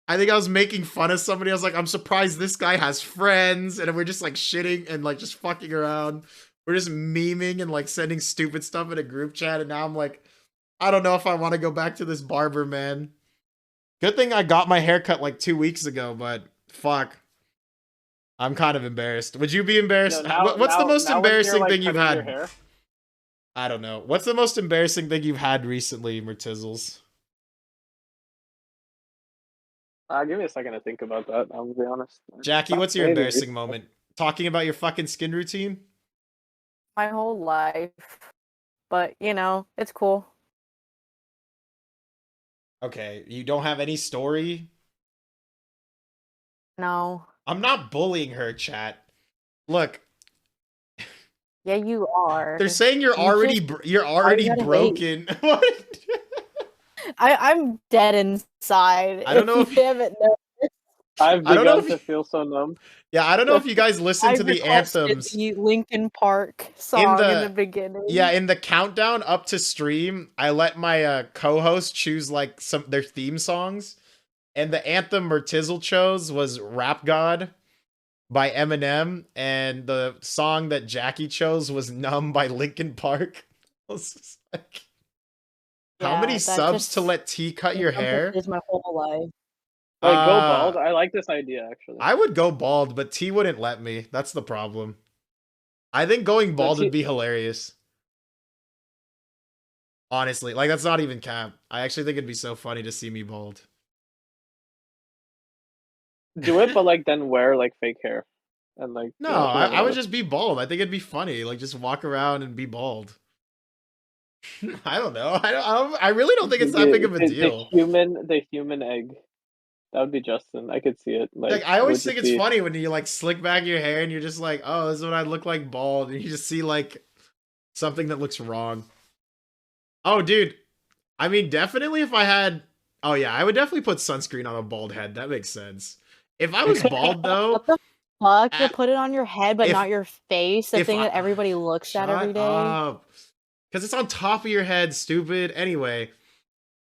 I think I was making fun of somebody. I was like, I'm surprised this guy has friends. And we're just like shitting and like just fucking around. We're just memeing and like sending stupid stuff in a group chat, and now I'm like, I don't know if I want to go back to this barber, man. Good thing I got my haircut like 2 weeks ago, but fuck. I'm kind of embarrassed. Would you be embarrassed? What's the most embarrassing thing you've had? I don't know. What's the most embarrassing thing you've had recently, Mertizzles? Give me a second to think about that. I'll be honest. Jackie, what's your embarrassing moment? Talking about your fucking skin routine? My whole life. But, you know, it's cool. Okay, you don't have any story? No. I'm not bullying her, chat. Look. Yeah, you are. They're saying you're already broken. What? I'm dead inside. I don't know if you haven't noticed. I've begun to feel so numb. Yeah, I don't know if you guys listen to the anthems. The Linkin Park song in the beginning. Yeah, in the countdown up to stream, I let my co-host choose like their theme songs, and the anthem Mertizzle chose was "Rap God" by Eminem, and the song that Jackie chose was "Numb" by Linkin Park. I was just like, how many subs to let T cut your hair? Is my whole life. Like, go bald? I like this idea, actually. I would go bald, but T wouldn't let me. That's the problem. I think going bald would be hilarious. Honestly, like, that's not even cap. I actually think it'd be so funny to see me bald. Do it, but, like, then wear, like, fake hair. And, like... No, I would just be bald. I think it'd be funny. Like, just walk around and be bald. I don't know. I really don't think it's that big of a deal. The human egg. That would be Justin. I could see it. Like I always think it's funny when you like slick back your hair and you're just like, oh, this is what I look like bald, and you just see like something that looks wrong. Oh, dude. I mean, definitely if I had, oh yeah, I would definitely put sunscreen on a bald head. That makes sense. If I was bald though, what the fuck? You put it on your head, but not your face. The thing that everybody looks at every day. Because it's on top of your head, stupid. Anyway.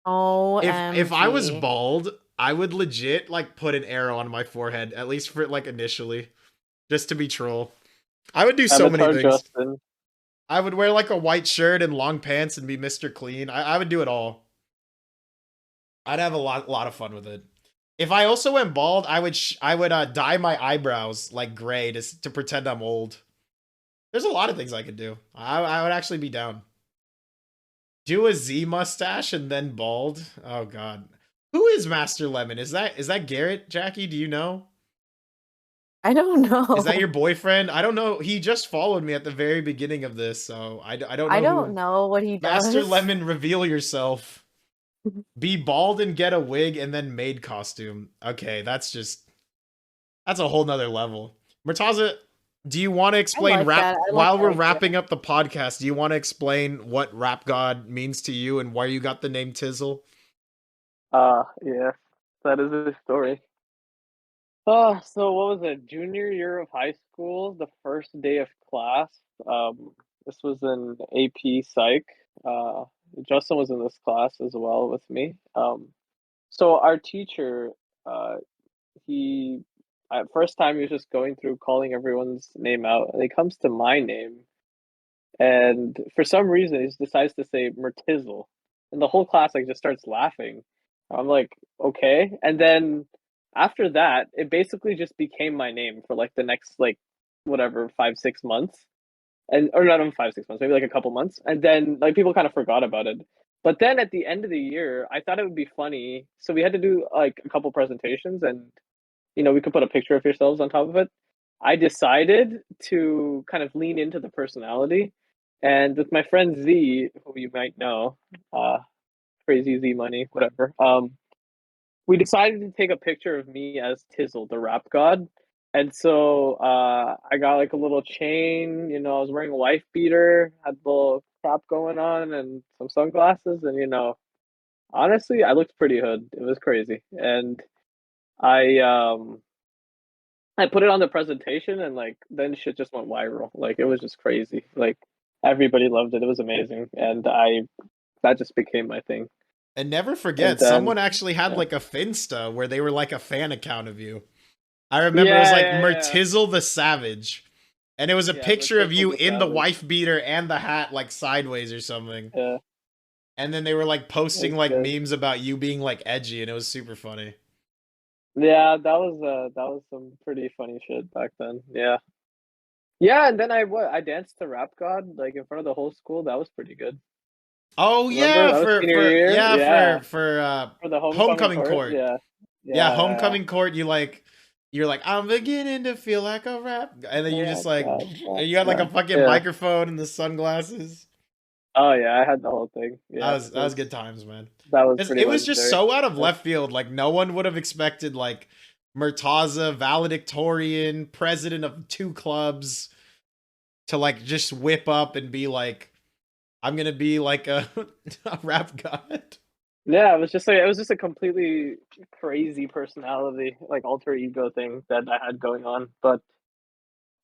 Oh, if I was bald, I would legit like put an arrow on my forehead, at least for like initially, just to be troll. I would do so many things. Justin. I would wear like a white shirt and long pants and be Mr. Clean. I would do it all. I'd have a lot of fun with it. If I also went bald, I would dye my eyebrows like gray to pretend I'm old. There's a lot of things I could do. I would actually be down. Do a Z mustache and then bald. Oh god. Who is Master Lemon? Is that Garrett, Jackie? Do you know? I don't know. Is that your boyfriend? I don't know. He just followed me at the very beginning of this, so I don't know. I don't know what he does. Master Lemon, reveal yourself. Be bald and get a wig and then maid costume. Okay, that's a whole nother level. Murtaza, do you want to explain while we're wrapping up the podcast, do you want to explain what Rap God means to you and where you got the name Tizzle? Yeah, that is the story. So what was it? Junior year of high school, the first day of class. This was in AP Psych. Justin was in this class as well with me. So our teacher, he at first time he was just going through calling everyone's name out, and he comes to my name, and for some reason he decides to say Mertizzle, and the whole class like just starts laughing. I'm like, okay. And then after that, it basically just became my name for like the next like whatever 5-6 months, or not even 5-6 months, maybe like a couple months, and then like people kind of forgot about it. But then at the end of the year, I thought it would be funny, so we had to do like a couple presentations, and we could put a picture of yourselves on top of it. I decided to kind of lean into the personality, and with my friend Z, who you might know, Crazy Z Money, whatever. We decided to take a picture of me as Tizzle, the rap god. And so I got like a little chain, I was wearing a wife beater, had a little cap going on and some sunglasses, and honestly, I looked pretty hood. It was crazy. And I put it on the presentation, and like then shit just went viral. Like it was just crazy. Like everybody loved it. It was amazing. And that just became my thing. And never forget, someone actually had like a Finsta where they were like a fan account of you. I remember it was like Mertizzle the Savage. And it was a Yeah, picture of you with in the Cabbage. wife beater and the hat, like sideways or something. Yeah. And then they were like posting That's like good. memes about you being like edgy, and it was super funny. Yeah, that was some pretty funny shit back then. Yeah. Yeah, and then I danced to Rap God like in front of the whole school. That was pretty good. Oh Remember? yeah, That was for senior year? Yeah. for For the homecoming court. Yeah. Yeah, homecoming court. You're like, I'm beginning to feel like a rap, and then you just like, you had like a fucking microphone and the sunglasses. Oh yeah, I had the whole thing. Yeah, that was good times, man. That was pretty It was just legendary. so out of left field. Like no one would have expected like Murtaza, valedictorian, president of 2 clubs, to like just whip up and be like, I'm gonna be like a rap god. Yeah, it was just a completely crazy personality, like alter ego thing that I had going on. But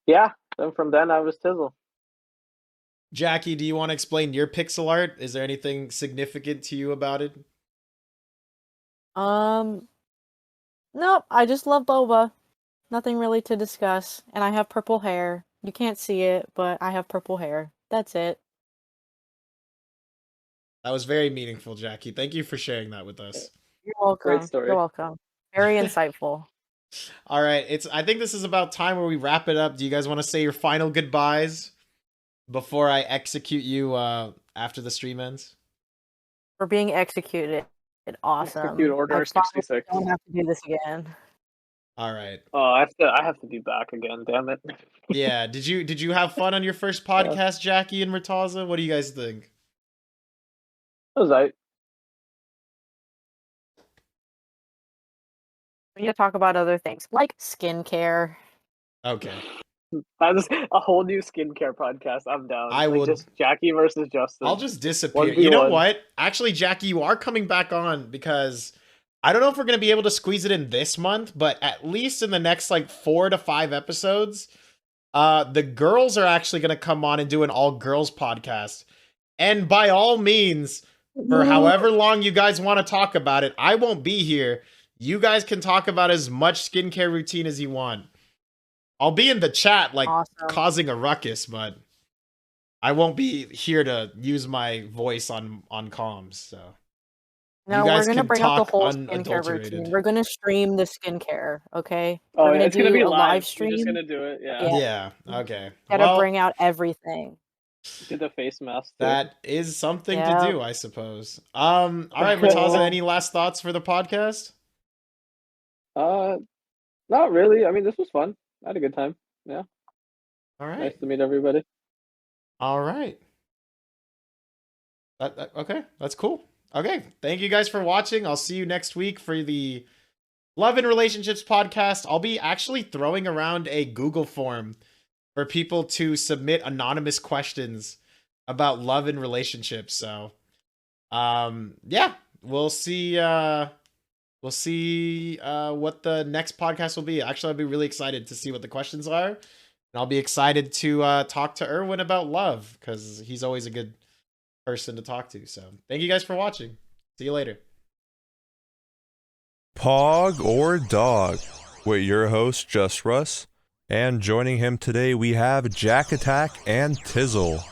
yeah, then from then I was Tizzle. Jackie, do you want to explain your pixel art? Is there anything significant to you about it? Nope, I just love boba. Nothing really to discuss. And I have purple hair. You can't see it, but I have purple hair. That's it. That was very meaningful, Jackie. Thank you for sharing that with us. You're welcome. Great story. You're welcome. Very insightful. All right, I think this is about time where we wrap it up. Do you guys want to say your final goodbyes before I execute you after the stream ends? For being executed. Awesome. Execute order I promise 66. I don't have to do this again. All right. Oh, I have to be back again. Damn it. Yeah. Did you have fun on your first podcast, Jackie and Murtaza? What do you guys think? Ozai. We need to talk about other things like skincare. Okay. That's a whole new skincare podcast. I'm down. I would just Jackie versus Justin. I'll just disappear. 1v1. You know what? Actually, Jackie, you are coming back on because I don't know if we're going to be able to squeeze it in this month, but at least in the next like 4 to 5 episodes, the girls are actually going to come on and do an all girls podcast. And by all means, for however long you guys want to talk about it, I won't be here. You guys can talk about as much skincare routine as you want. I'll be in the chat, like, Awesome. causing a ruckus, but I won't be here to use my voice on comms, so. No, You guys we're gonna can bring out the talk whole skincare unadulterated. routine. We're gonna stream the skincare, okay? Oh, we're yeah, it's gonna be a live. live You're stream. just gonna do it. Yeah. Yeah. Yeah, okay. Gotta Well, bring out everything. Do the face mask. too. that is something Yeah. to do, I suppose. All right, Murtaza, any last thoughts for the podcast? Not really. I mean, this was fun. I had a good time. Yeah. All right. Nice to meet everybody. All right. Okay, that's cool. Okay, thank you guys for watching. I'll see you next week for the Love and Relationships podcast. I'll be actually throwing around a Google form for people to submit anonymous questions about love and relationships. So, yeah, we'll see. We'll see what the next podcast will be. Actually, I'll be really excited to see what the questions are. And I'll be excited to talk to Erwin about love because he's always a good person to talk to. So thank you guys for watching. See you later. Pog or Dog with your host, JussRuss. And joining him today, we have Jack Attack and Tizzle.